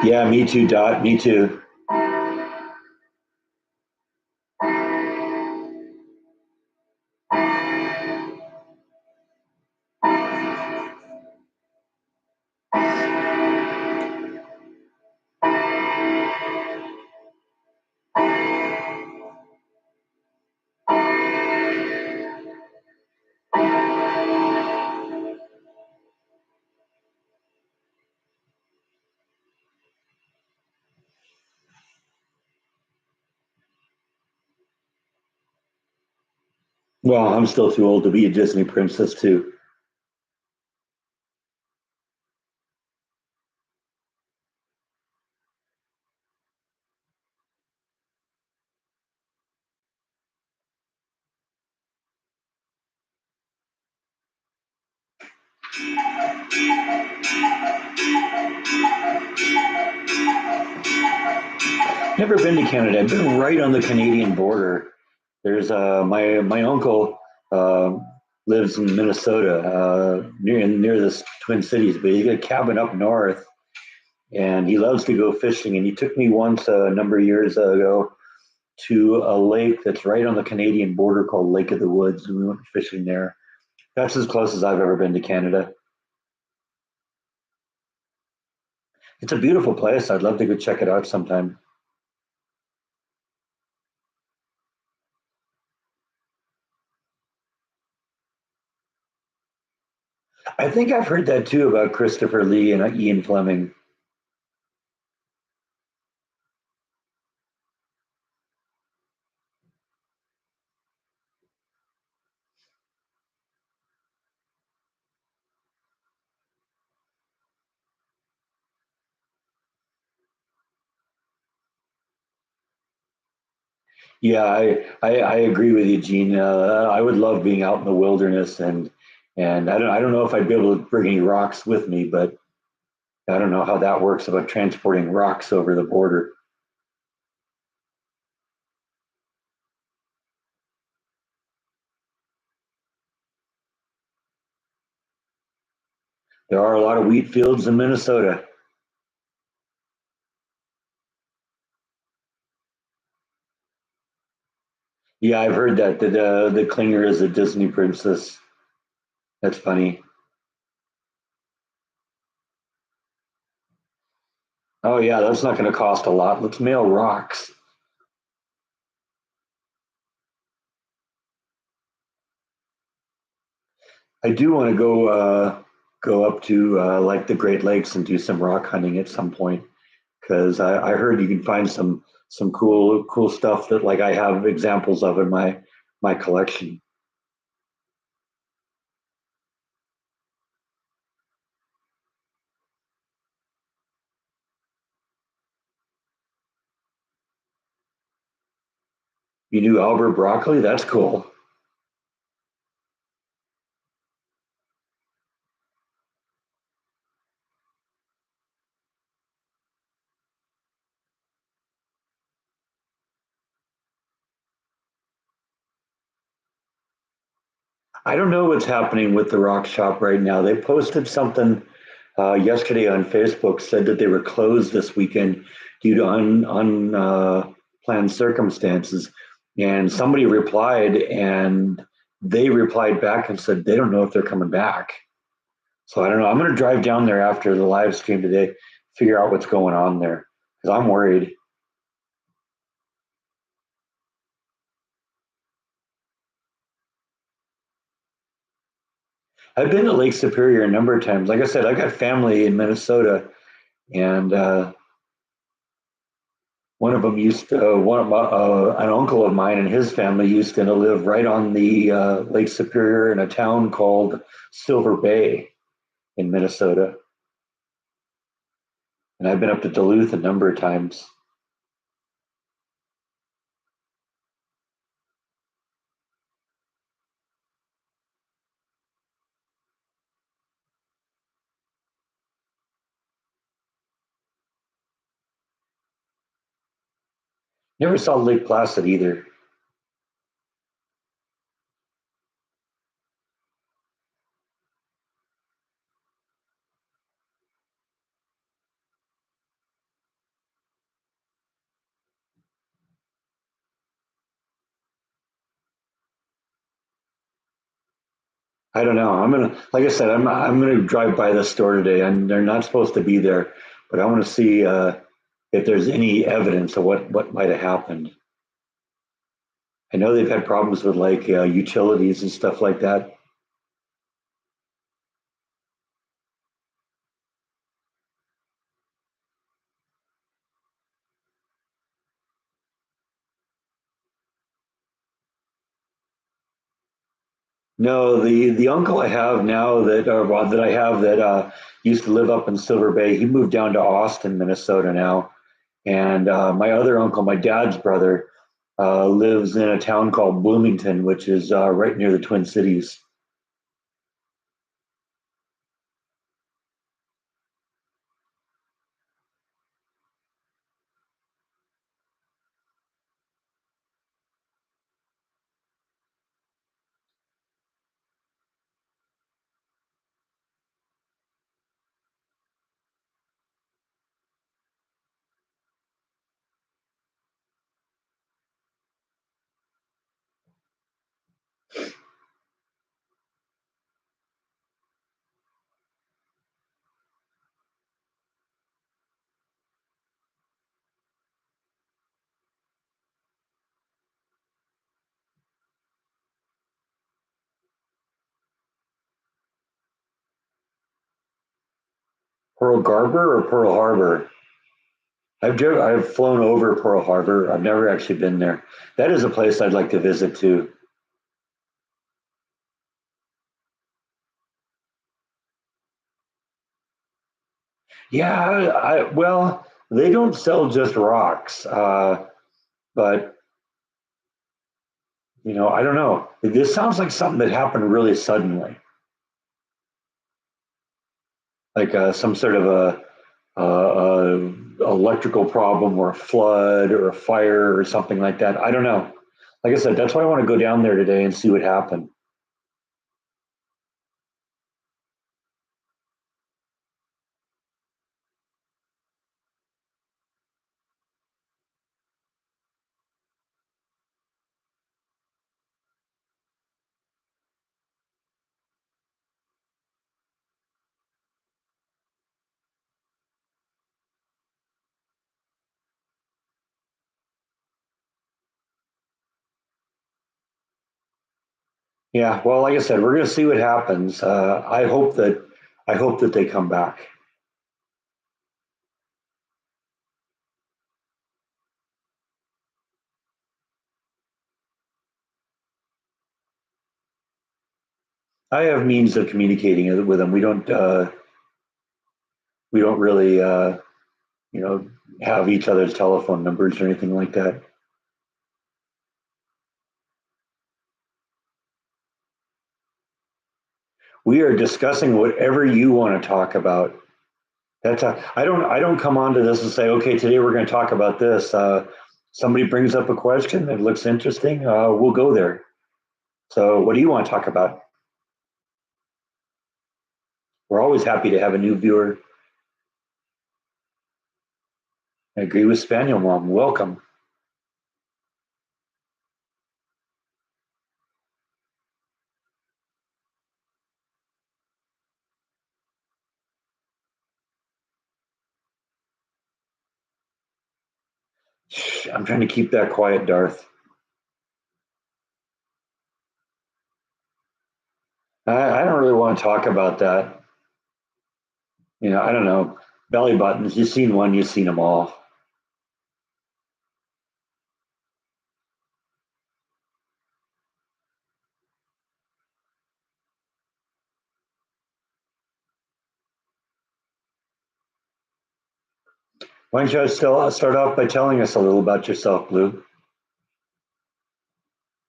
Yeah, me too, Dot. Me too. Well, I'm still too old to be a Disney princess too. Never been to Canada. I've been right on the Canadian border. There's my uncle uh, lives in Minnesota, near the Twin Cities, but he's got a cabin up north, and he loves to go fishing. And he took me once a number of years ago to a lake that's right on the Canadian border called Lake of the Woods, and we went fishing there. That's as close as I've ever been to Canada. It's a beautiful place. I'd love to go check it out sometime. I think I've heard that too about Christopher Lee and Ian Fleming. Yeah, I agree with you, Gene. I would love being out in the wilderness, and I don't know if I'd be able to bring any rocks with me, but I don't know how that works about transporting rocks over the border. There are a lot of wheat fields in Minnesota. Yeah, I've heard that the Klinger is a Disney princess. That's funny. Oh yeah, that's not going to cost a lot. Let's mail rocks. I do want to go up to like the Great Lakes and do some rock hunting at some point because I heard you can find some cool stuff that like I have examples of in my collection. You knew Albert Broccoli? That's cool. I don't know what's happening with the rock shop right now. They posted something yesterday on Facebook, said that they were closed this weekend due to unplanned circumstances. And somebody replied, and they replied back and said they don't know if they're coming back. So I don't know. I'm going to drive down there after the live stream today, figure out what's going on there because I'm worried. I've been to Lake Superior a number of times. Like I said, I got family in Minnesota, and one of them used to, an uncle of mine and his family used to live right on the Lake Superior in a town called Silver Bay in Minnesota. And I've been up to Duluth a number of times. Never saw Lake Placid either. I don't know. Like I said, I'm gonna drive by the store today, and they're not supposed to be there, but I want to see if there's any evidence of what might have happened. I know they've had problems with like utilities and stuff like that. No, the uncle I have now that I have that used to live up in Silver Bay, he moved down to Austin, Minnesota now, and my other uncle, my dad's brother, lives in a town called Bloomington, which is right near the Twin Cities. Pearl Harbor or Pearl Harbor? I've flown over Pearl Harbor. I've never actually been there. That is a place I'd like to visit too. Yeah, well, they don't sell just rocks, but I don't know. This sounds like something that happened really suddenly, like some sort of electrical problem or a flood or a fire or something like that. I don't know. Like I said, that's why I want to go down there today and see what happened. Yeah, well, like I said, we're going to see what happens. I hope that they come back. I have means of communicating with them. We don't really you know have each other's telephone numbers or anything like that. We are discussing whatever you want to talk about. I don't come onto this and say, okay, today we're going to talk about this. Somebody brings up a question that looks interesting. We'll go there. So, what do you want to talk about? We're always happy to have a new viewer. I agree with Spaniel Mom. Welcome. I'm trying to keep that quiet, Darth. I don't really want to talk about that. I don't know. Belly buttons. You've seen one, you've seen them all. Why don't you still start off by telling us a little about yourself, Blue?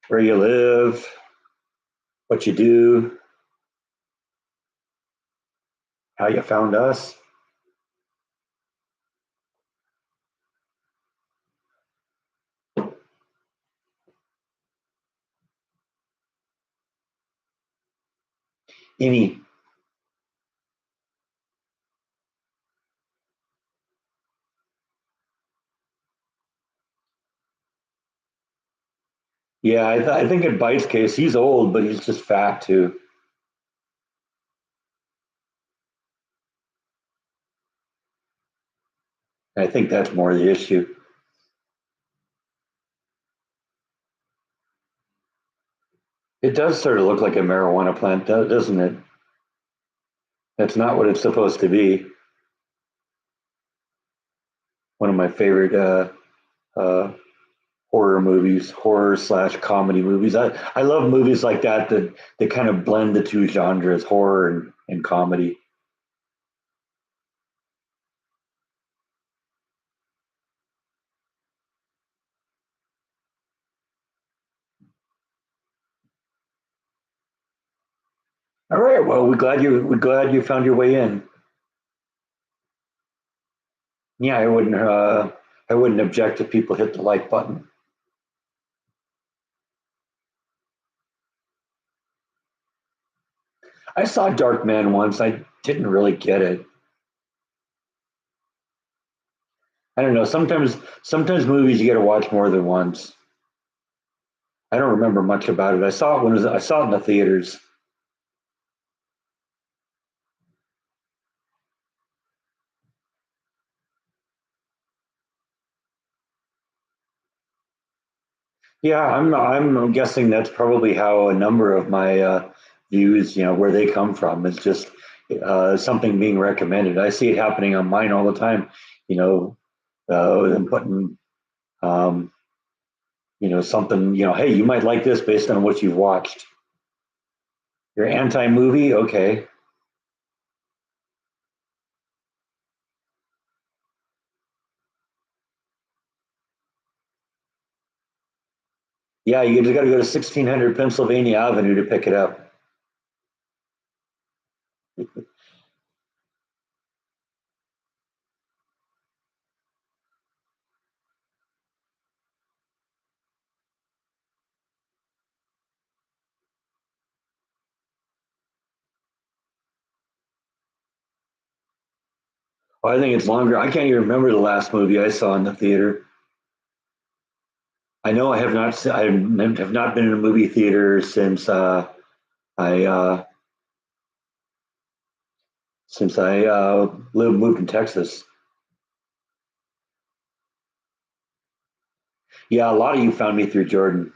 Where you live, what you do, how you found us. Any. Yeah, I think in Bite's case, he's old, but he's just fat too. I think that's more the issue. It does sort of look like a marijuana plant, doesn't it? That's not what it's supposed to be. One of my favorite uh, horror movies, horror slash comedy movies. I love movies like that that kind of blend the two genres, horror and comedy. All right. Well, we're glad you found your way in. Yeah, I wouldn't object if people hit the like button. I saw Dark Man once. I didn't really get it. I don't know. Sometimes movies you got to watch more than once. I don't remember much about it. I saw it in the theaters. Yeah, I'm guessing that's probably how a number of my views, where they come from. It's just something being recommended. I see it happening on mine all the time. You know, them putting um, something. Hey, you might like this based on what you've watched. You're anti-movie, okay? Yeah, you just got to go to 1600 Pennsylvania Avenue to pick it up. Well, I think it's longer. I can't even remember the last movie I saw in the theater. I know I have not been in a movie theater I uh, since I moved in Texas. Yeah, a lot of you found me through Jordan.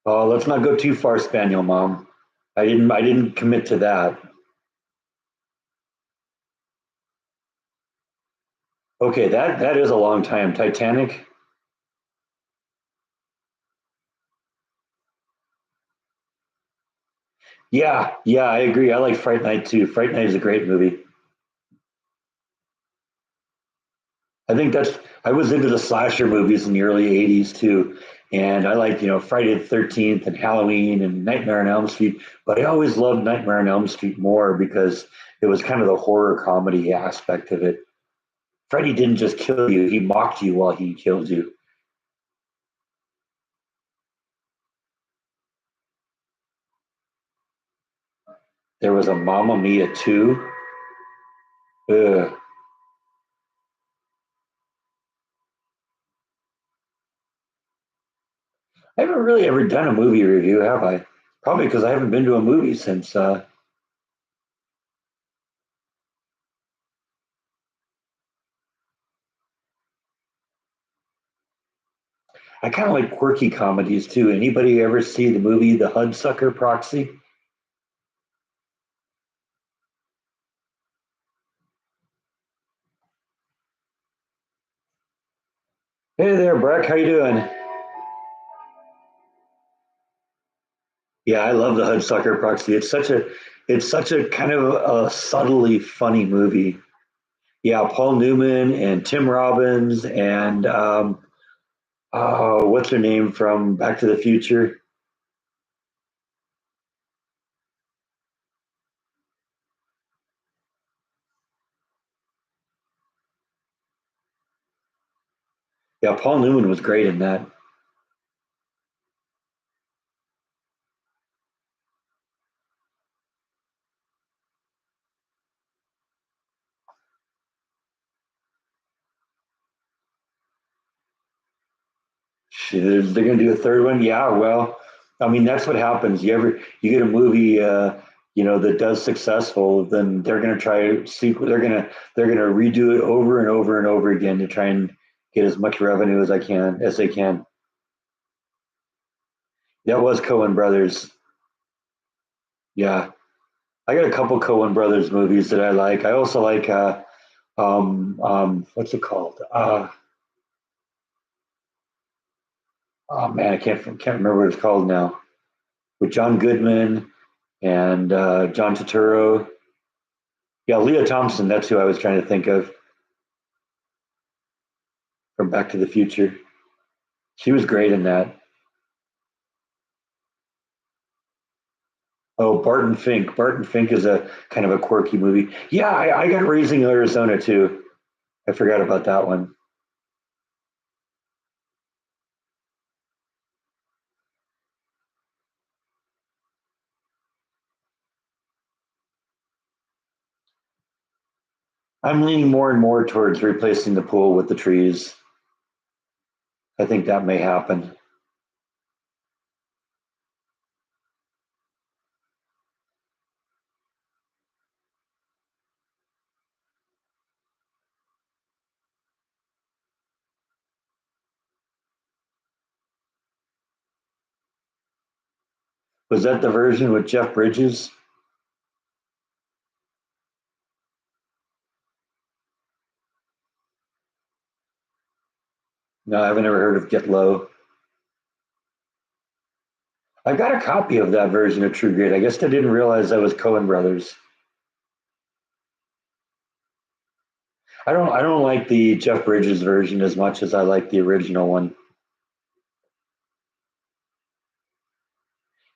Oh, let's not go too far, Spaniel Mom. I didn't commit to that. Okay, that is a long time. Titanic. Yeah, yeah, I agree. I like Fright Night too. Fright Night is a great movie. I think I was into the slasher movies in the early '80s too, and I like Friday the 13th and Halloween and Nightmare on Elm Street. But I always loved Nightmare on Elm Street more because it was kind of the horror comedy aspect of it. Freddy didn't just kill you; he mocked you while he killed you. There was a Mamma Mia too. Ugh. I haven't really ever done a movie review, have I? Probably because I haven't been to a movie since. I kind of like quirky comedies too. Anybody ever see the movie The Hudsucker Proxy? Hey there, Breck. How you doing? Yeah, I love The Hudsucker Proxy. It's such a kind of a subtly funny movie. Yeah, Paul Newman and Tim Robbins and oh, what's her name from Back to the Future? Yeah, Paul Newman was great in that. They're going to do a third one. Yeah, well, I mean, that's what happens. You get a movie, that does successful, then they're going to try sequel. They're going to redo it over and over and over again to try and get as much revenue as they can. That was Coen Brothers. Yeah, I got a couple Coen Brothers movies that I like. I also like what's it called? Oh man, I can't remember what it's called now. With John Goodman and John Turturro. Yeah, Leah Thompson. That's who I was trying to think of from Back to the Future. She was great in that. Oh, Barton Fink. Barton Fink is a kind of a quirky movie. Yeah, I got Raising Arizona too. I forgot about that one. I'm leaning more and more towards replacing the pool with the trees. I think that may happen. Was that the version with Jeff Bridges? No, I haven't ever heard of Get Low. I've got a copy of that version of True Grit. I guess I didn't realize that was Coen Brothers. I don't like the Jeff Bridges version as much as I like the original one.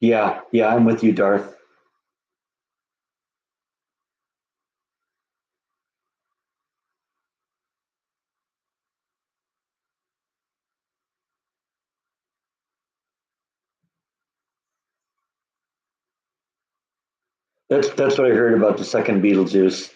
Yeah, yeah, I'm with you, Darth. That's what I heard about the second Beetlejuice.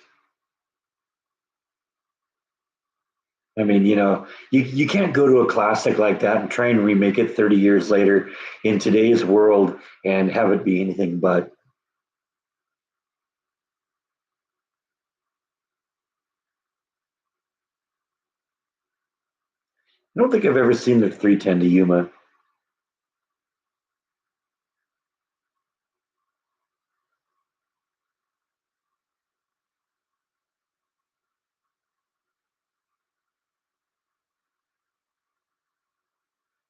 I mean, you can't go to a classic like that and try and remake it 30 years later in today's world and have it be anything but. I don't think I've ever seen the 310 to Yuma.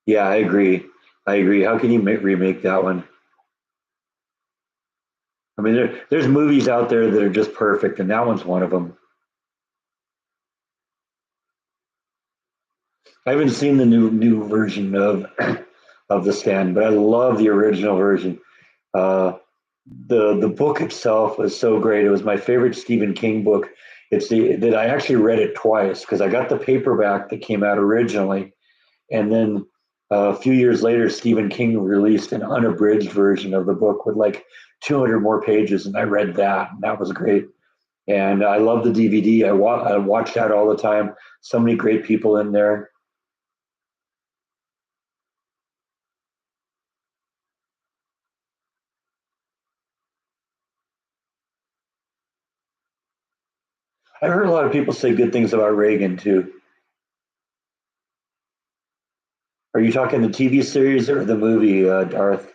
Yeah, I agree. I agree. How can you remake that one? I mean, there's movies out there that are just perfect, and that one's one of them. I haven't seen the new version of of The Stand, but I love the original version. Uh, the book itself was so great. It was my favorite Stephen King book. It's the that I actually read it twice because I got the paperback that came out originally, and then a few years later, Stephen King released an unabridged version of the book with like 200 more pages, and I read that, and that was great. And I love the DVD. I watch that all the time. So many great people in there. I heard a lot of people say good things about Reagan too. Are you talking the TV series or the movie, Darth?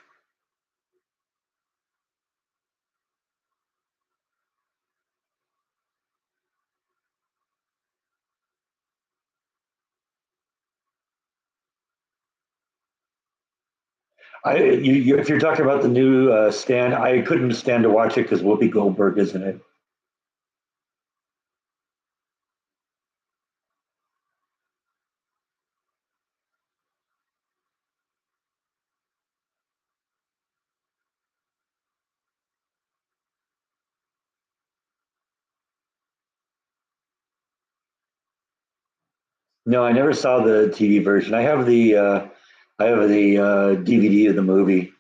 If you're talking about the new Stand, I couldn't stand to watch it because Whoopi Goldberg is in it. No, I never saw the TV version. I have the DVD of the movie.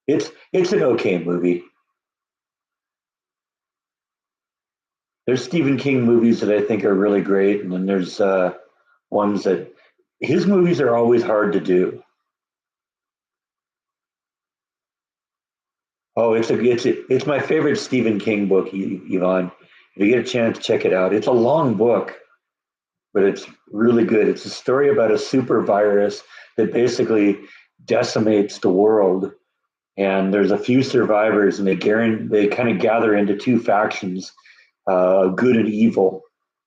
It's an okay movie. There's Stephen King movies that I think are really great, and then there's ones that his movies are always hard to do. Oh, it's my favorite Stephen King book, Yvonne. If you get a chance, check it out. It's a long book, but it's really good. It's a story about a super virus that basically decimates the world. And there's a few survivors, and they kind of gather into two factions, good and evil.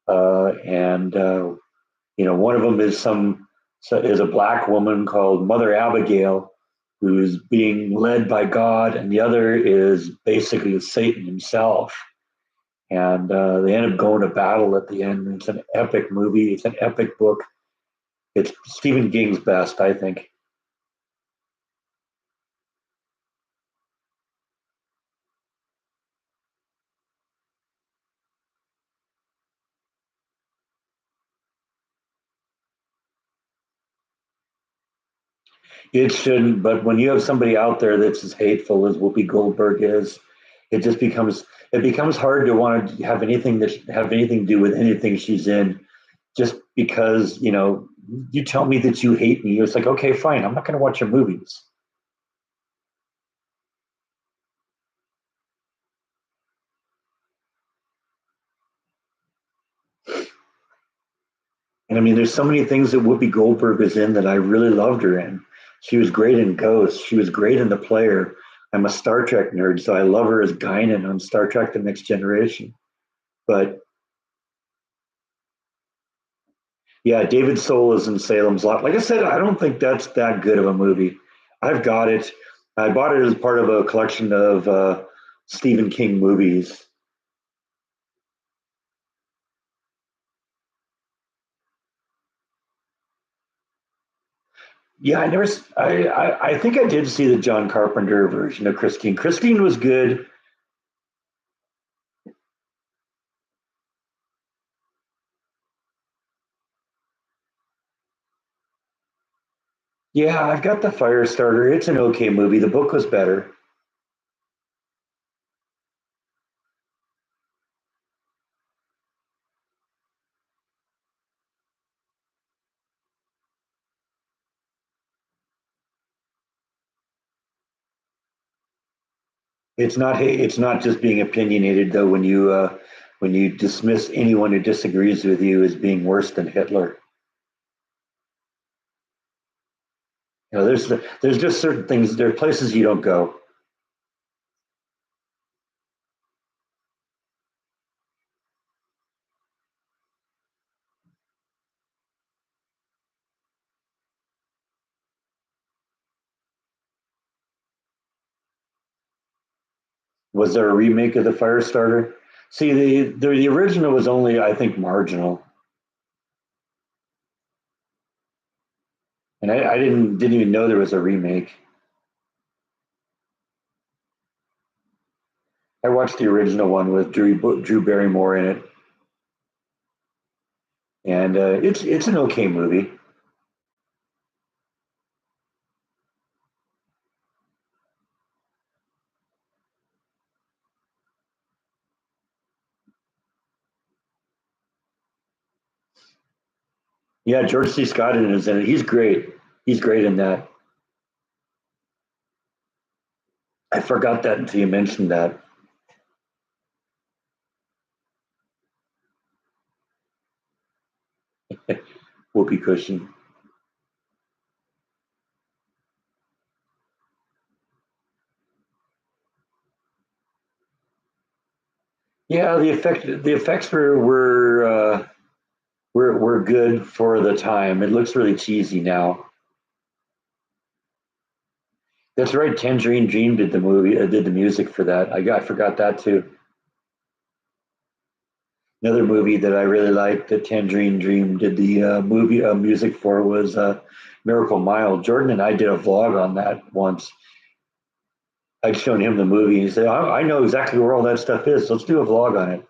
And one of them is a black woman called Mother Abigail, who's being led by God, and the other is basically Satan himself. And they end up going to battle at the end. It's an epic movie. It's an epic book. It's Stephen King's best, I think. It shouldn't, but when you have somebody out there that's as hateful as Whoopi Goldberg is, it just becomes hard to want to have anything to do with anything she's in, just because you tell me that you hate me. It's like, okay, fine, I'm not going to watch your movies. And I mean, there's so many things that Whoopi Goldberg is in that I really loved her in. She was great in Ghost. She was great in The Player. I'm a Star Trek nerd, so I love her as Guinan on Star Trek: The Next Generation. But yeah, David Soul is in Salem's Lot. Like I said, I don't think that's that good of a movie. I've got it. I bought it as part of a collection of Stephen King movies. Yeah, I never. I think I did see the John Carpenter version of Christine. Christine was good. Yeah, I've got the Firestarter. It's an okay movie. The book was better. It's not just being opinionated though. When you dismiss anyone who disagrees with you as being worse than Hitler. There's just certain things. There are places you don't go. Was there a remake of the Firestarter? See, the original was only, I think, marginal, and I didn't even know there was a remake. I watched the original one with Drew Barrymore in it, and it's an okay movie. Yeah, George C. Scott is in it. He's great. He's great in that. I forgot that until you mentioned that. Whoopee cushion. Yeah, the effects were good for the time. It looks really cheesy now. That's right. Tangerine Dream did the music for that. I forgot that too. Another movie that I really liked that Tangerine Dream did the movie music for was Miracle Mile. Jordan and I did a vlog on that once. I'd shown him the movie, and he said, I know exactly where all that stuff is. Let's do a vlog on it."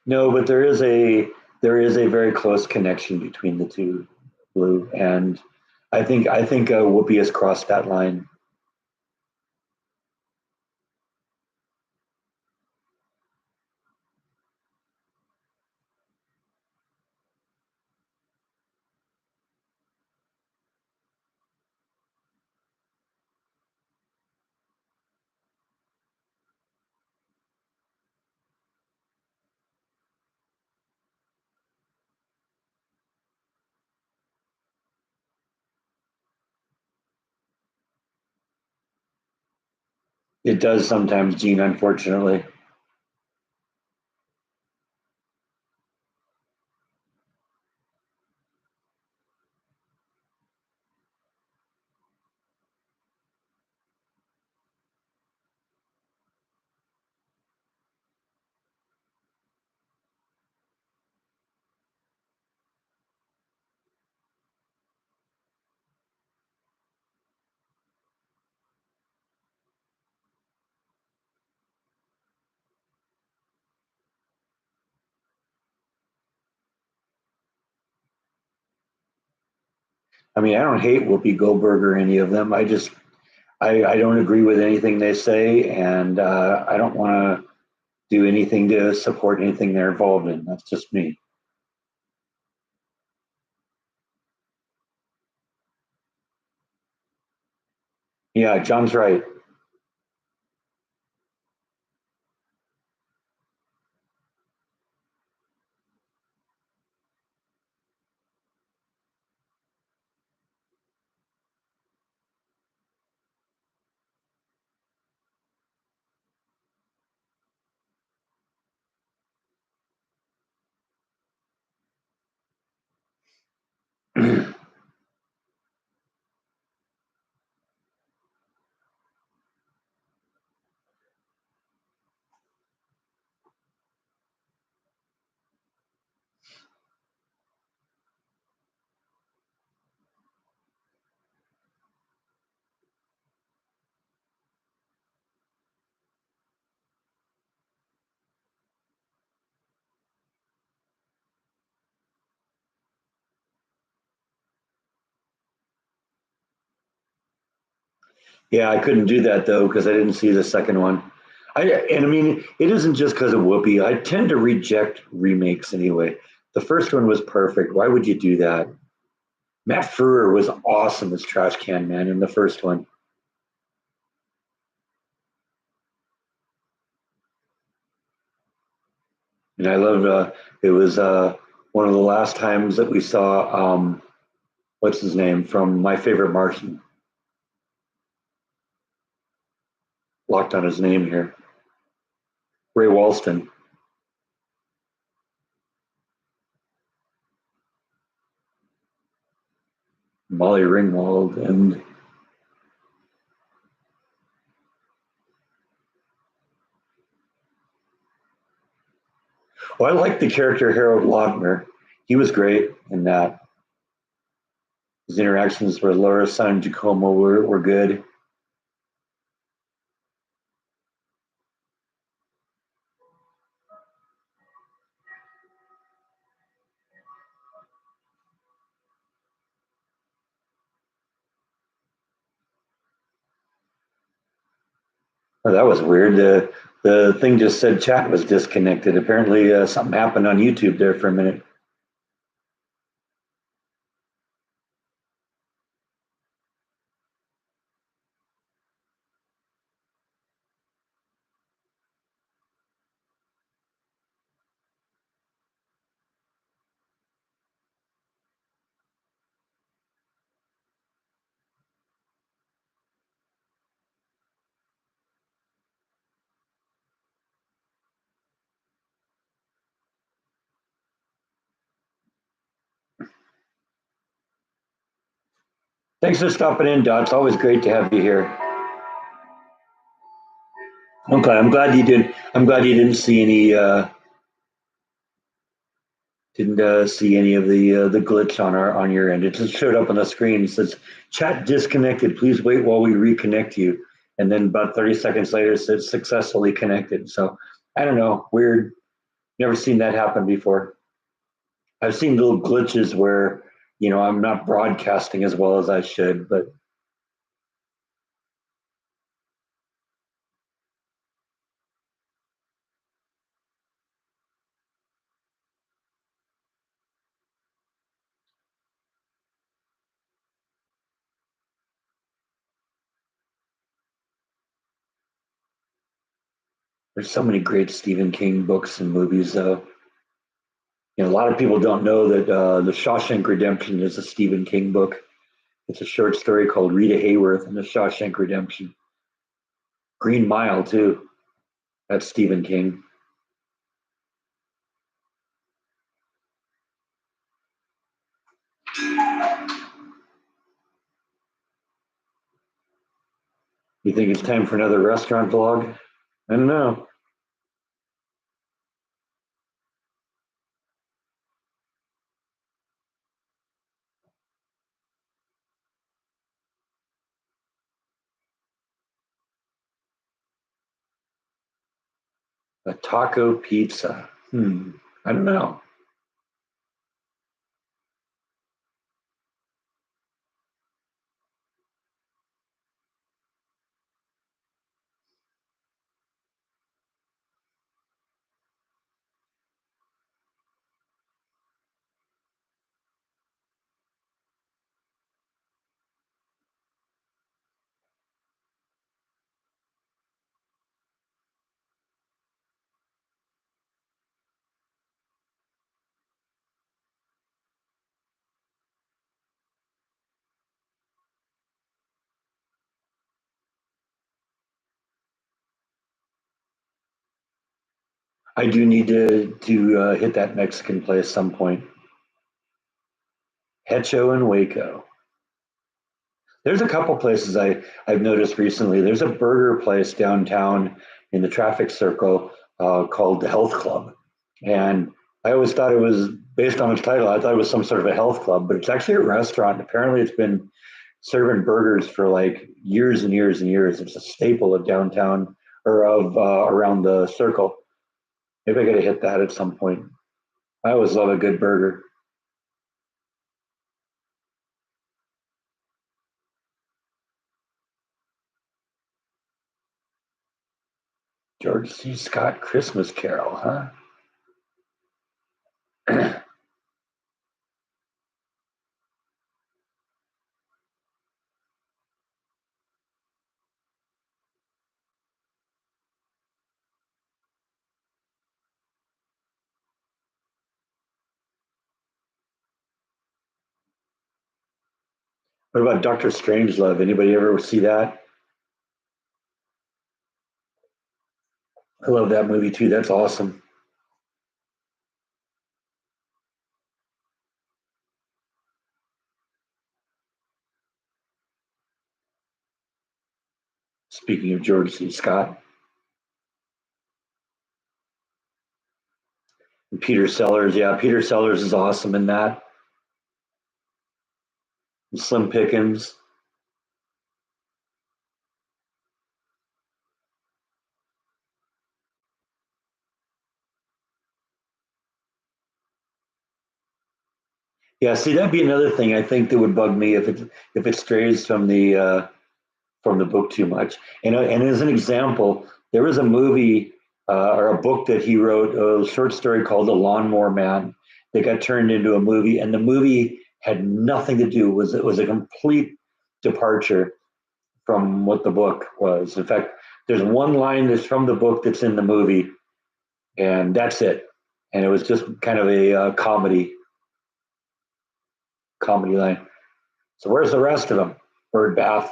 No, but there is a very close connection between the two, Blue, and I think Whoopi has crossed that line. It does sometimes, Gene, unfortunately. I mean, I don't hate Whoopi Goldberg or any of them. I don't agree with anything they say, and I don't want to do anything to support anything they're involved in. That's just me. Yeah, John's right. Yeah, I couldn't do that though because I didn't see the second one. I mean, it isn't just because of Whoopi. I tend to reject remakes anyway. The first one was perfect. Why would you do that? Matt Frewer was awesome as Trash Can Man in the first one, and I loved. It was one of the last times that we saw what's his name from My Favorite Martian. Locked on his name here. Ray Walston, Molly Ringwald, and well, I like the character Harold Lochner. He was great in that. His interactions with Laura San Giacomo were good. Oh, that was weird. The thing just said chat was disconnected. Apparently, something happened on YouTube there for a minute. Thanks for stopping in, Dot. It's always great to have you here. Okay, I'm glad you did. I'm glad you didn't see any of the glitch on your end. It just showed up on the screen. It says chat disconnected. Please wait while we reconnect you. And then about 30 seconds later, it says successfully connected. So I don't know. Weird. Never seen that happen before. I've seen little glitches where I'm not broadcasting as well as I should, but there's so many great Stephen King books and movies, though. A lot of people don't know that The Shawshank Redemption is a Stephen King book. It's a short story called Rita Hayworth and The Shawshank Redemption. Green Mile too. That's Stephen King. You think it's time for another restaurant vlog? I don't know. A taco pizza. I don't know. I do need to hit that Mexican place some point. Hecho in Waco. There's a couple places I've noticed recently. There's a burger place downtown in the traffic circle called the Health Club, and I always thought it was based on its title. I thought it was some sort of a health club, but it's actually a restaurant. Apparently, it's been serving burgers for like years and years and years. It's a staple of downtown or of around the circle. Maybe I got to hit that at some point. I always love a good burger. George C. Scott Christmas Carol, huh? What about Doctor Strangelove? Anybody ever see that? I love that movie too. That's awesome. Speaking of George C. Scott, and Peter Sellers, yeah, Peter Sellers is awesome in that. And Slim Pickens. Yeah, see, that'd be another thing I think that would bug me if it strays from the book too much. And as an example, there was a movie or a book that he wrote, a short story called The Lawnmower Man, that got turned into a movie, and the movie had nothing to do. It was a complete departure from what the book was. In fact, there's one line that's from the book that's in the movie, and that's it. And it was just kind of a comedy line. So where's the rest of them? Bird Bath.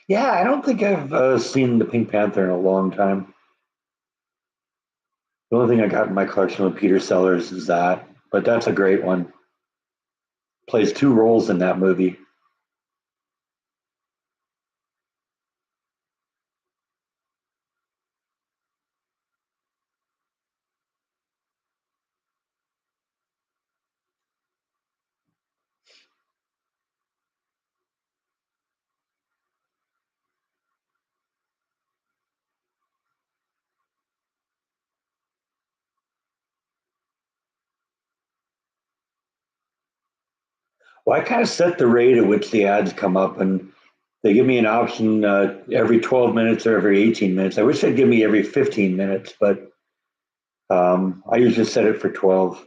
Yeah, I don't think I've seen the Pink Panther in a long time. The only thing I got in my collection with Peter Sellers is that, but that's a great one. Plays two roles in that movie. Well, I kind of set the rate at which the ads come up, and they give me an option every 12 minutes or every 18 minutes. I wish they'd give me every 15 minutes, but I usually set it for 12.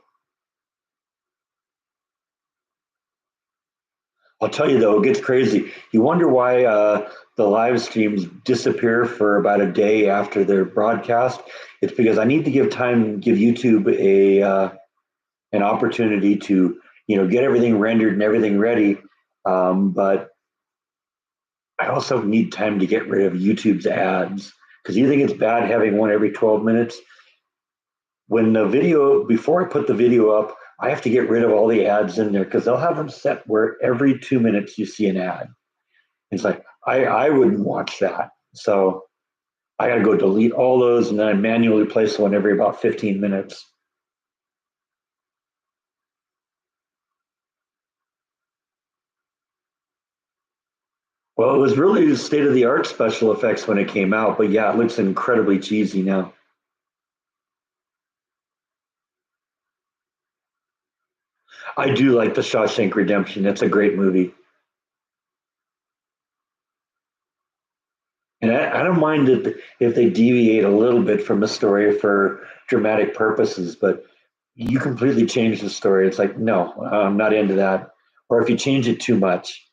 I'll tell you though, it gets crazy. You wonder why the live streams disappear for about a day after their broadcast, it's because I need to give YouTube an opportunity to get everything rendered and everything ready. But I also need time to get rid of YouTube's ads because you think it's bad having one every 12 minutes. When the video, before I put the video up, I have to get rid of all the ads in there because they'll have them set where every 2 minutes you see an ad. It's like, I wouldn't watch that. So I got to go delete all those and then I manually place one every about 15 minutes. Well, it was really state of the art special effects when it came out, but yeah, it looks incredibly cheesy now. I do like The Shawshank Redemption. It's a great movie. And I don't mind if they deviate a little bit from the story for dramatic purposes, but you completely change the story. It's like, no, I'm not into that. Or if you change it too much.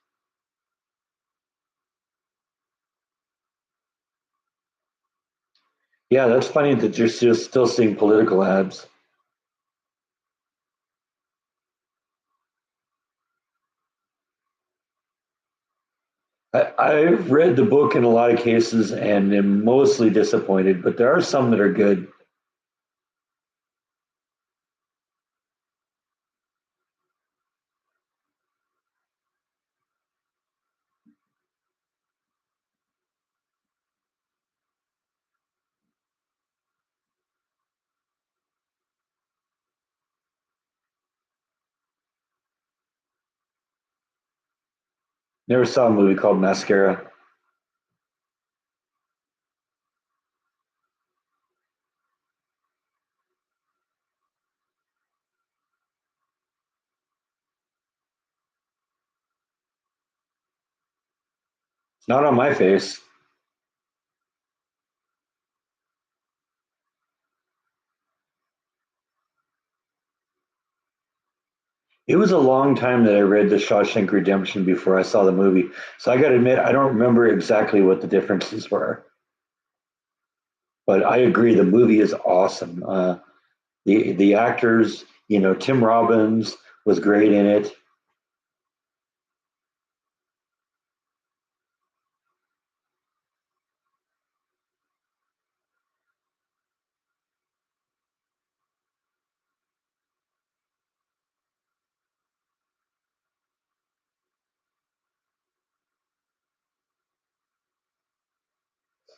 Yeah, that's funny that you're still seeing political ads. I've read the book in a lot of cases and am mostly disappointed, but there are some that are good. Never saw a movie called Mascara. It's not on my face. It was a long time that I read The Shawshank Redemption before I saw the movie. So I got to admit, I don't remember exactly what the differences were. But I agree, the movie is awesome. The actors, Tim Robbins was great in it.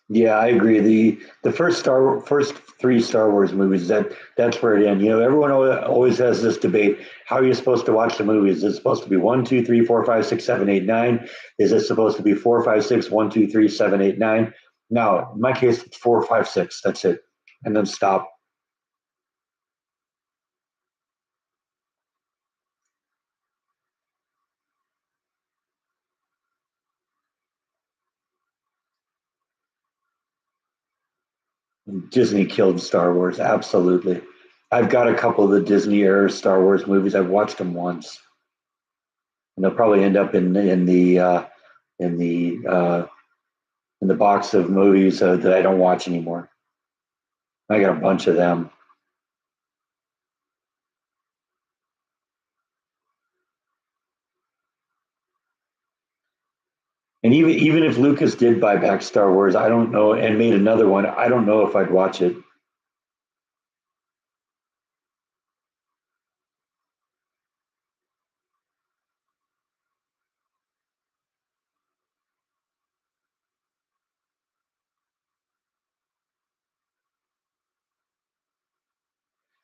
Yeah, I agree. The first three Star Wars movies that's where it ends. Everyone always has this debate. How are you supposed to watch the movies? Is it supposed to be one, two, three, four, five, six, seven, eight, nine? Is it supposed to be four, five, six, one, two, three, seven, eight, nine? No, in my case, it's four, five, six. That's it, and then stop. Disney killed Star Wars. Absolutely. I've got a couple of the Disney era Star Wars movies. I've watched them once, and they'll probably end up in the in the box of movies that I don't watch anymore. I got a bunch of them. And even if Lucas did buy back Star Wars, I don't know, and made another one, I don't know if I'd watch it.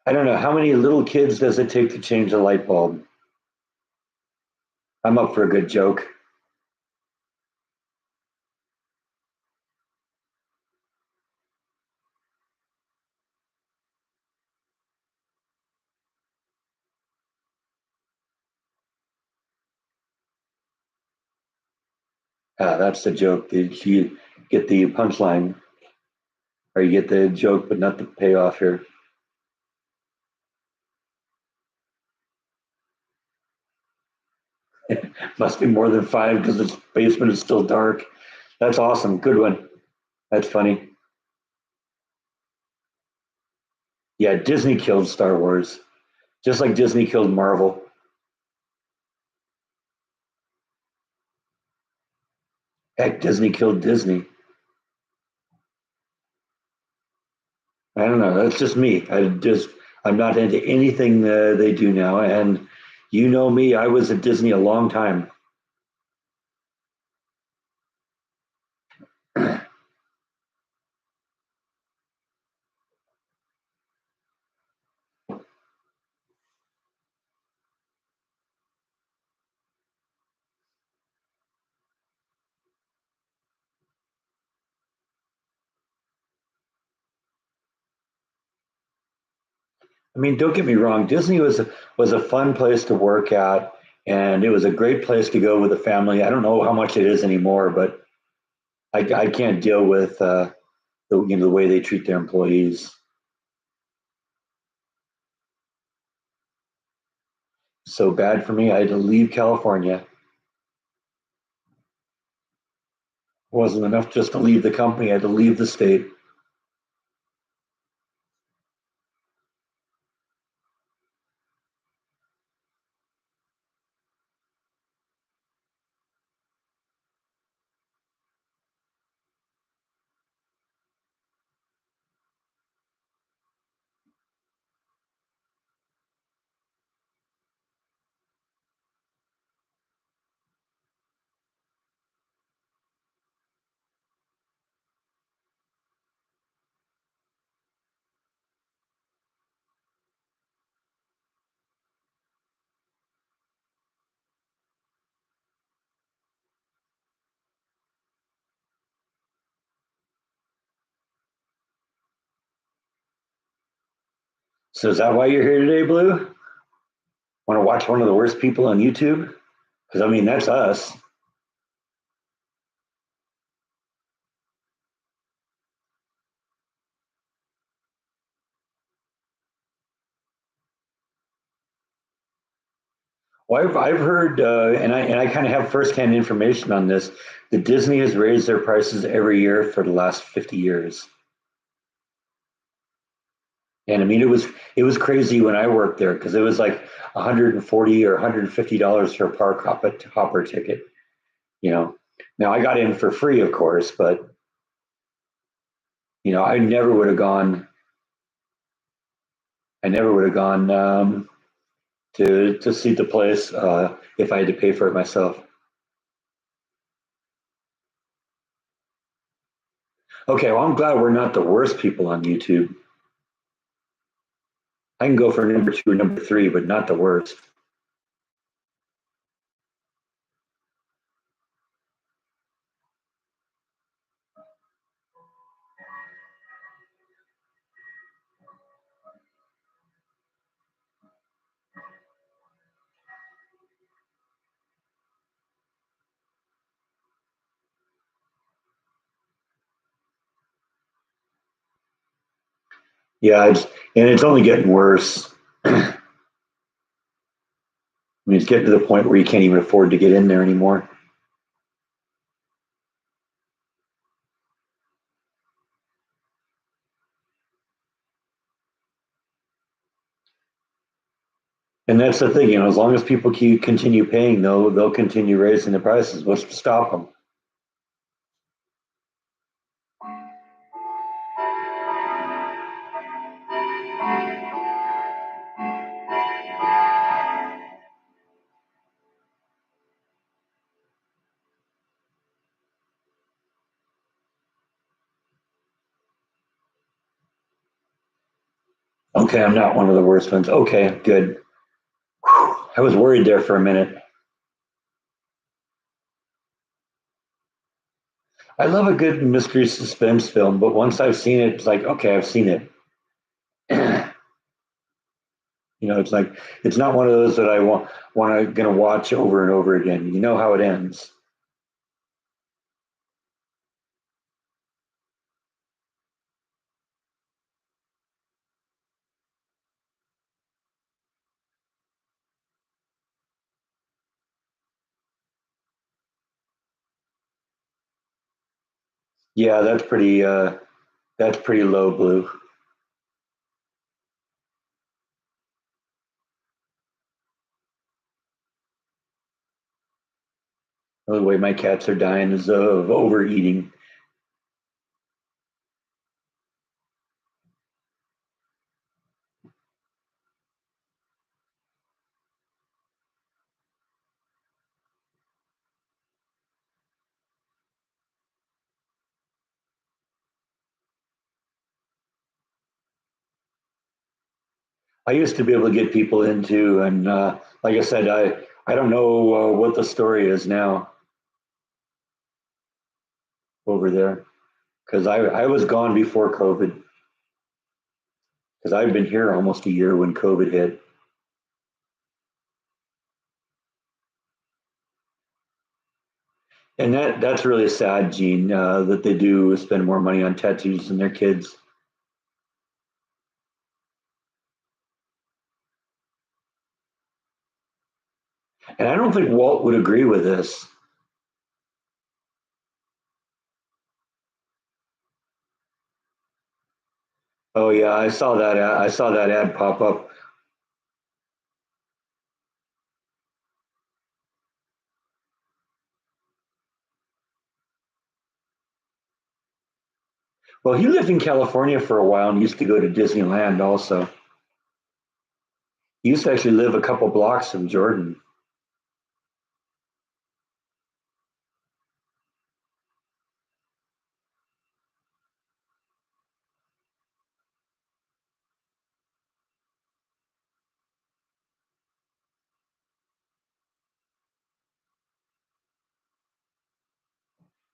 I don't know how many little kids does it take to change a light bulb. I'm up for a good joke. That's the joke. You get the punchline, or you get the joke, but not the payoff here. Must be more than five because the basement is still dark. That's awesome. Good one. That's funny. Yeah, Disney killed Star Wars, just like Disney killed Marvel. Heck, Disney killed Disney. I don't know. That's just me. I'm not into anything they do now. And you know me, I was at Disney a long time. I mean, don't get me wrong. Disney was a fun place to work at, and it was a great place to go with a family. I don't know how much it is anymore, but I can't deal with the way they treat their employees. So bad for me. I had to leave California. It wasn't enough just to leave the company. I had to leave the state. So is that why you're here today, Blue? Want to watch one of the worst people on YouTube? Because I mean, that's us. Well, I've heard, and I kind of have firsthand information on this, that Disney has raised their prices every year for the last 50 years. And I mean, it was crazy when I worked there because it was like 140 or $150 for a hopper ticket. You know, now I got in for free, of course, but I never would have gone. I never would have gone to see the place if I had to pay for it myself. Okay, well, I'm glad we're not the worst people on YouTube. I can go for number two or number three, but not the worst. Yeah, and it's only getting worse. I mean, it's getting to the point where you can't even afford to get in there anymore. And that's the thing, as long as people continue paying, they'll continue raising the prices. What's to stop them? Okay, I'm not one of the worst ones. Okay, good. Whew, I was worried there for a minute. I love a good mystery suspense film, but once I've seen it, it's like, okay, I've seen it. It's like it's not one of those that I want to gonna watch over and over again. You know how it ends. Yeah, that's pretty low blue. The way my cats are dying is of overeating. I used to be able to get people into, and like I said, I don't know what the story is now over there because I was gone before COVID because I've been here almost a year when COVID hit. And that's really sad, Gene, that they do spend more money on tattoos than their kids. And I don't think Walt would agree with this. Oh yeah, I saw that. I saw that ad pop up. Well, he lived in California for a while and used to go to Disneyland also. He used to actually live a couple blocks from Jordan.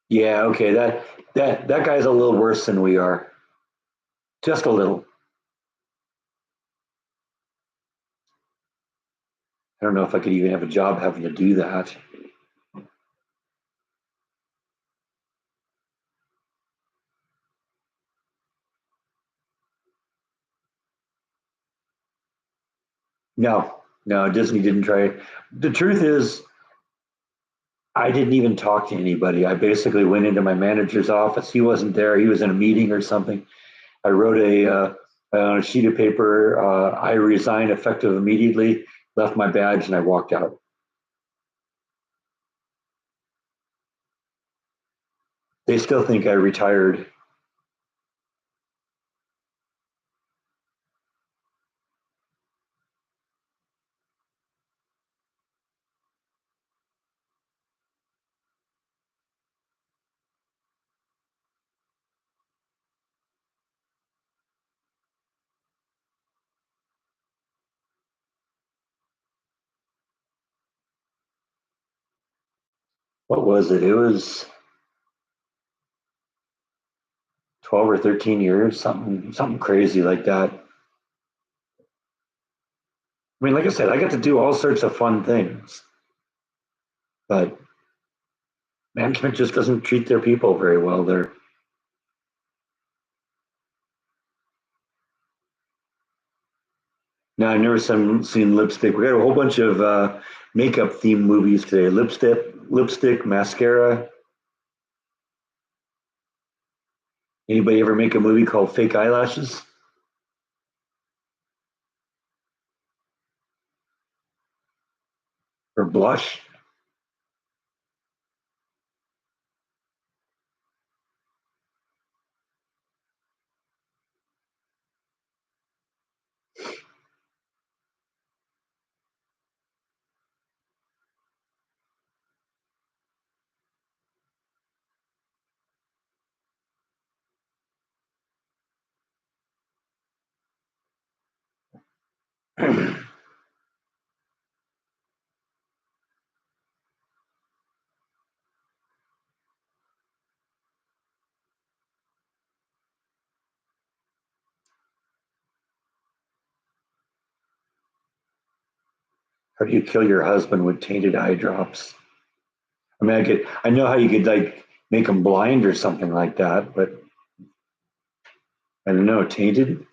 Yeah, okay, that guy's a little worse than we are, just a little. I don't know if I could even have a job having to do that. No, no, Disney didn't try. The truth is, I didn't even talk to anybody. I basically went into my manager's office. He wasn't there. He was in a meeting or something. I wrote on a sheet of paper. I resign effective immediately. Left my badge and I walked out. They still think I retired. What was it? It was 12 or 13 years, something crazy like that. I mean, like I said, I got to do all sorts of fun things, but management just doesn't treat their people very well there. Now, I've never seen lipstick. We got a whole bunch of makeup themed movies today. Lipstick, mascara. Anybody ever make a movie called Fake Eyelashes or Blush? How do you kill your husband with tainted eye drops? I mean, I know how you could like make him blind or something like that, but I don't know, tainted.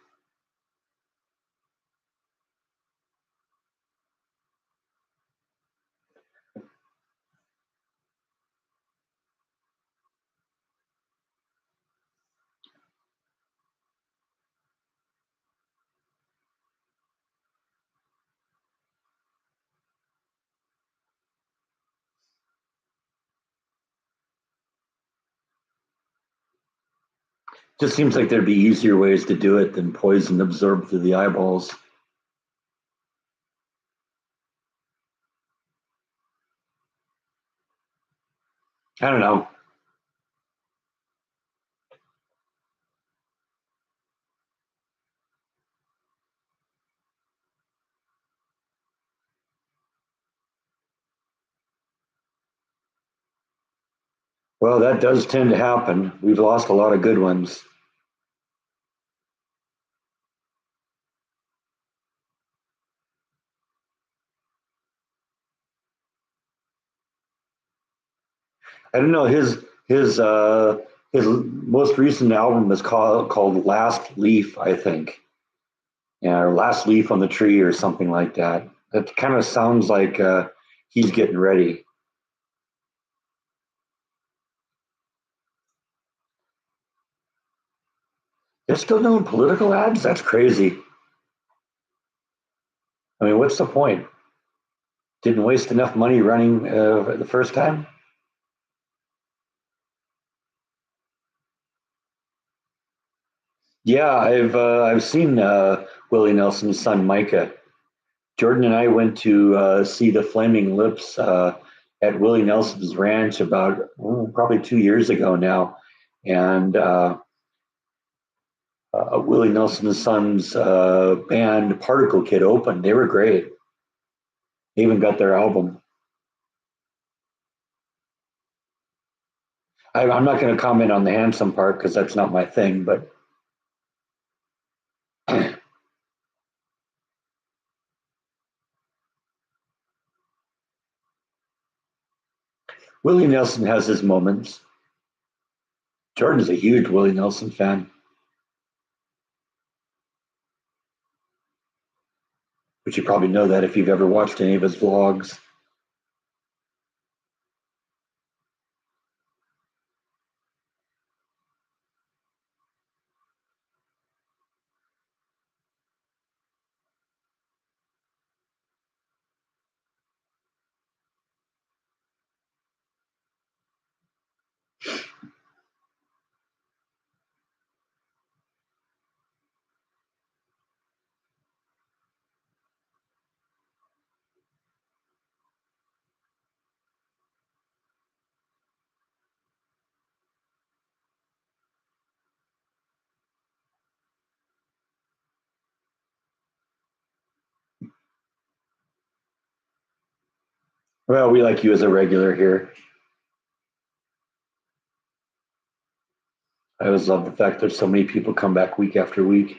Just seems like there'd be easier ways to do it than poison absorbed through the eyeballs. I don't know. Well, that does tend to happen. We've lost a lot of good ones. I don't know. His most recent album is called Last Leaf, I think. Yeah, or Last Leaf on the Tree or something like that. That kind of sounds like he's getting ready. They're still doing political ads? That's crazy. I mean, what's the point? Didn't waste enough money running the first time? Yeah, I've seen Willie Nelson's son Micah. Jordan and I went to see the Flaming Lips at Willie Nelson's ranch about probably 2 years ago now, and Willie Nelson's son's band Particle Kid opened. They were great. They even got their album. I'm not going to comment on the handsome part because that's not my thing, but Willie Nelson has his moments. Jordan's a huge Willie Nelson fan, but you probably know that if you've ever watched any of his vlogs. Well, we like you as a regular here. I always love the fact that so many people come back week after week.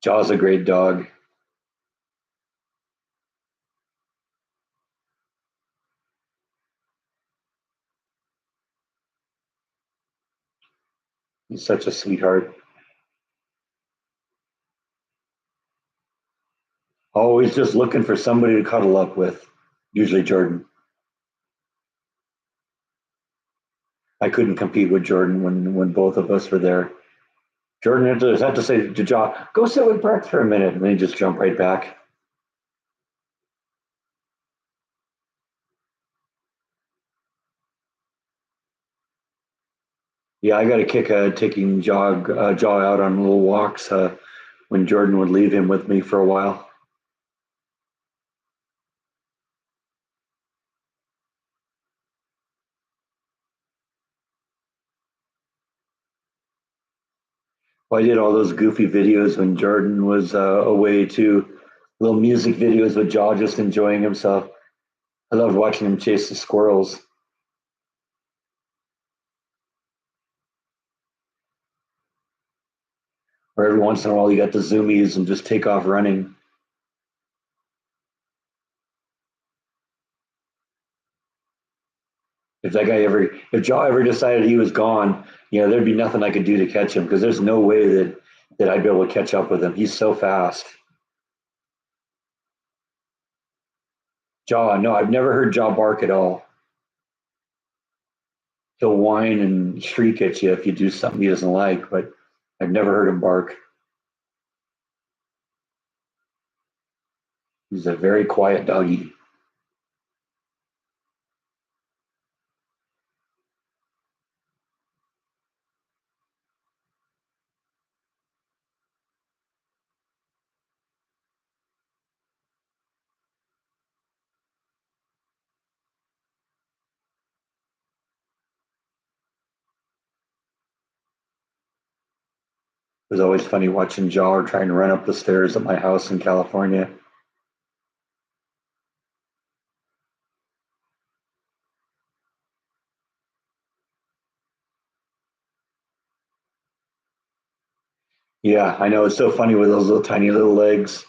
Jaw's a great dog. He's such a sweetheart. Always just looking for somebody to cuddle up with. Usually Jordan. I couldn't compete with Jordan when both of us were there. Jordan had to say to Jaw, "Go sit with Brett for a minute," and then he just jump right back. Yeah, I got a kick taking Jaw out on little walks when Jordan would leave him with me for a while. Well, I did all those goofy videos when Jordan was away too. Little music videos with Jaw just enjoying himself. I loved watching him chase the squirrels. Or every once in a while, you got the zoomies and just take off running. If Jaw ever decided he was gone, there'd be nothing I could do to catch him because there's no way that I'd be able to catch up with him. He's so fast. Jaw, no, I've never heard Jaw bark at all. He'll whine and shriek at you if you do something he doesn't like, but I've never heard him bark. He's a very quiet doggy. It was always funny watching Jaw trying to run up the stairs at my house in California. Yeah, I know. It's so funny with those little tiny little legs.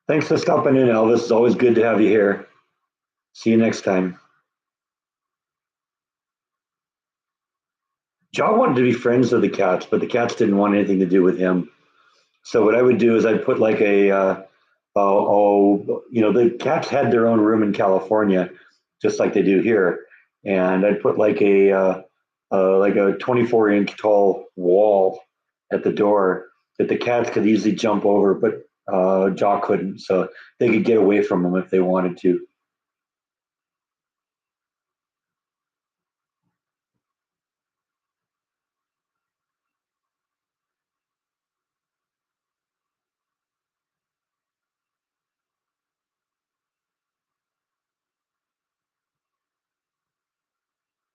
Thanks for stopping in, Elvis. It's always good to have you here. See you next time. Jaw wanted to be friends with the cats, but the cats didn't want anything to do with him. So what I would do is I'd put like the cats had their own room in California, just like they do here, and I'd put like a 24-inch tall wall at the door that the cats could easily jump over, but Jaw couldn't, so they could get away from him if they wanted to.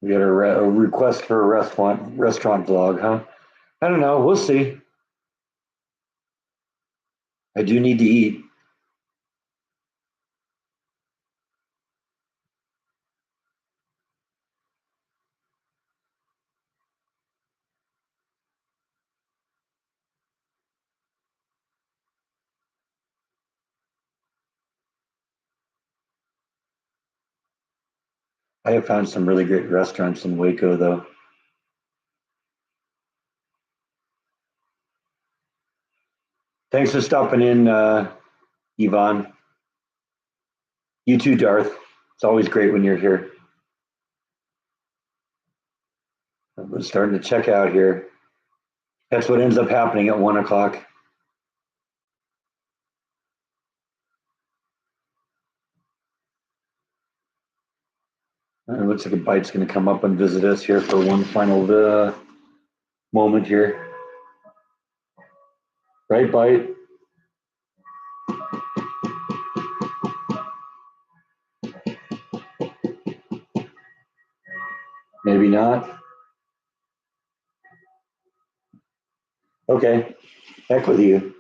We got a request for a restaurant vlog, huh? I don't know. We'll see. I do need to eat. I have found some really great restaurants in Waco, though. Thanks for stopping in, Yvonne. You too, Darth. It's always great when you're here. We're starting to check out here. That's what ends up happening at 1 o'clock. It looks like a bite's going to come up and visit us here for one final moment here. Right, bite? Maybe not. Okay, heck with you.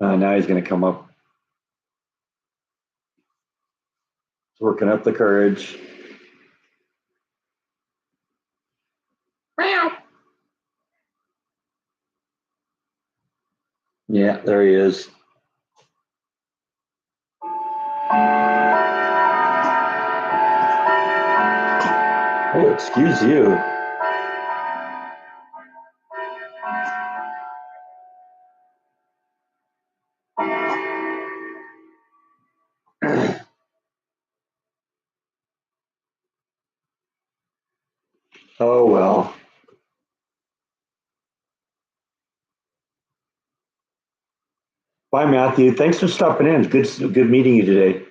Now he's going to come up. He's working up the courage. Yeah, there he is. Oh, excuse you. Oh, well. Bye, Matthew. Thanks for stopping in. It's good meeting you today.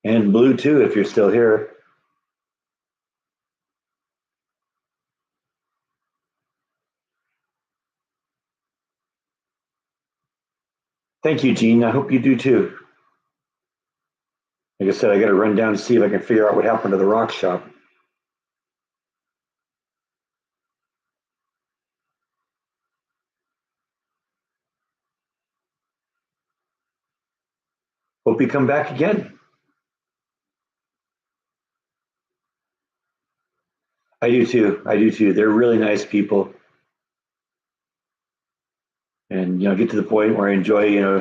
And Blue, too, if you're still here. Thank you, Gene. I hope you do, too. Like I said, I got to run down and see if I can figure out what happened to the rock shop. Hope you come back again. I do too. I do too. They're really nice people, and get to the point where I enjoy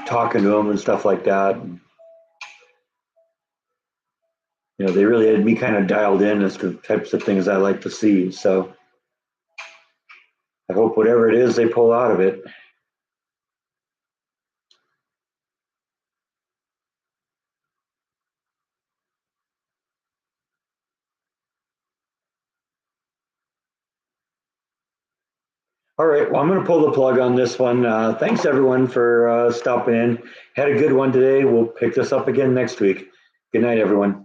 talking to them and stuff like that. And, they really had me kind of dialed in as to the types of things I like to see. So I hope whatever it is they pull out of it. All right. Well, I'm going to pull the plug on this one. Thanks everyone for stopping in. Had a good one today. We'll pick this up again next week. Good night, everyone.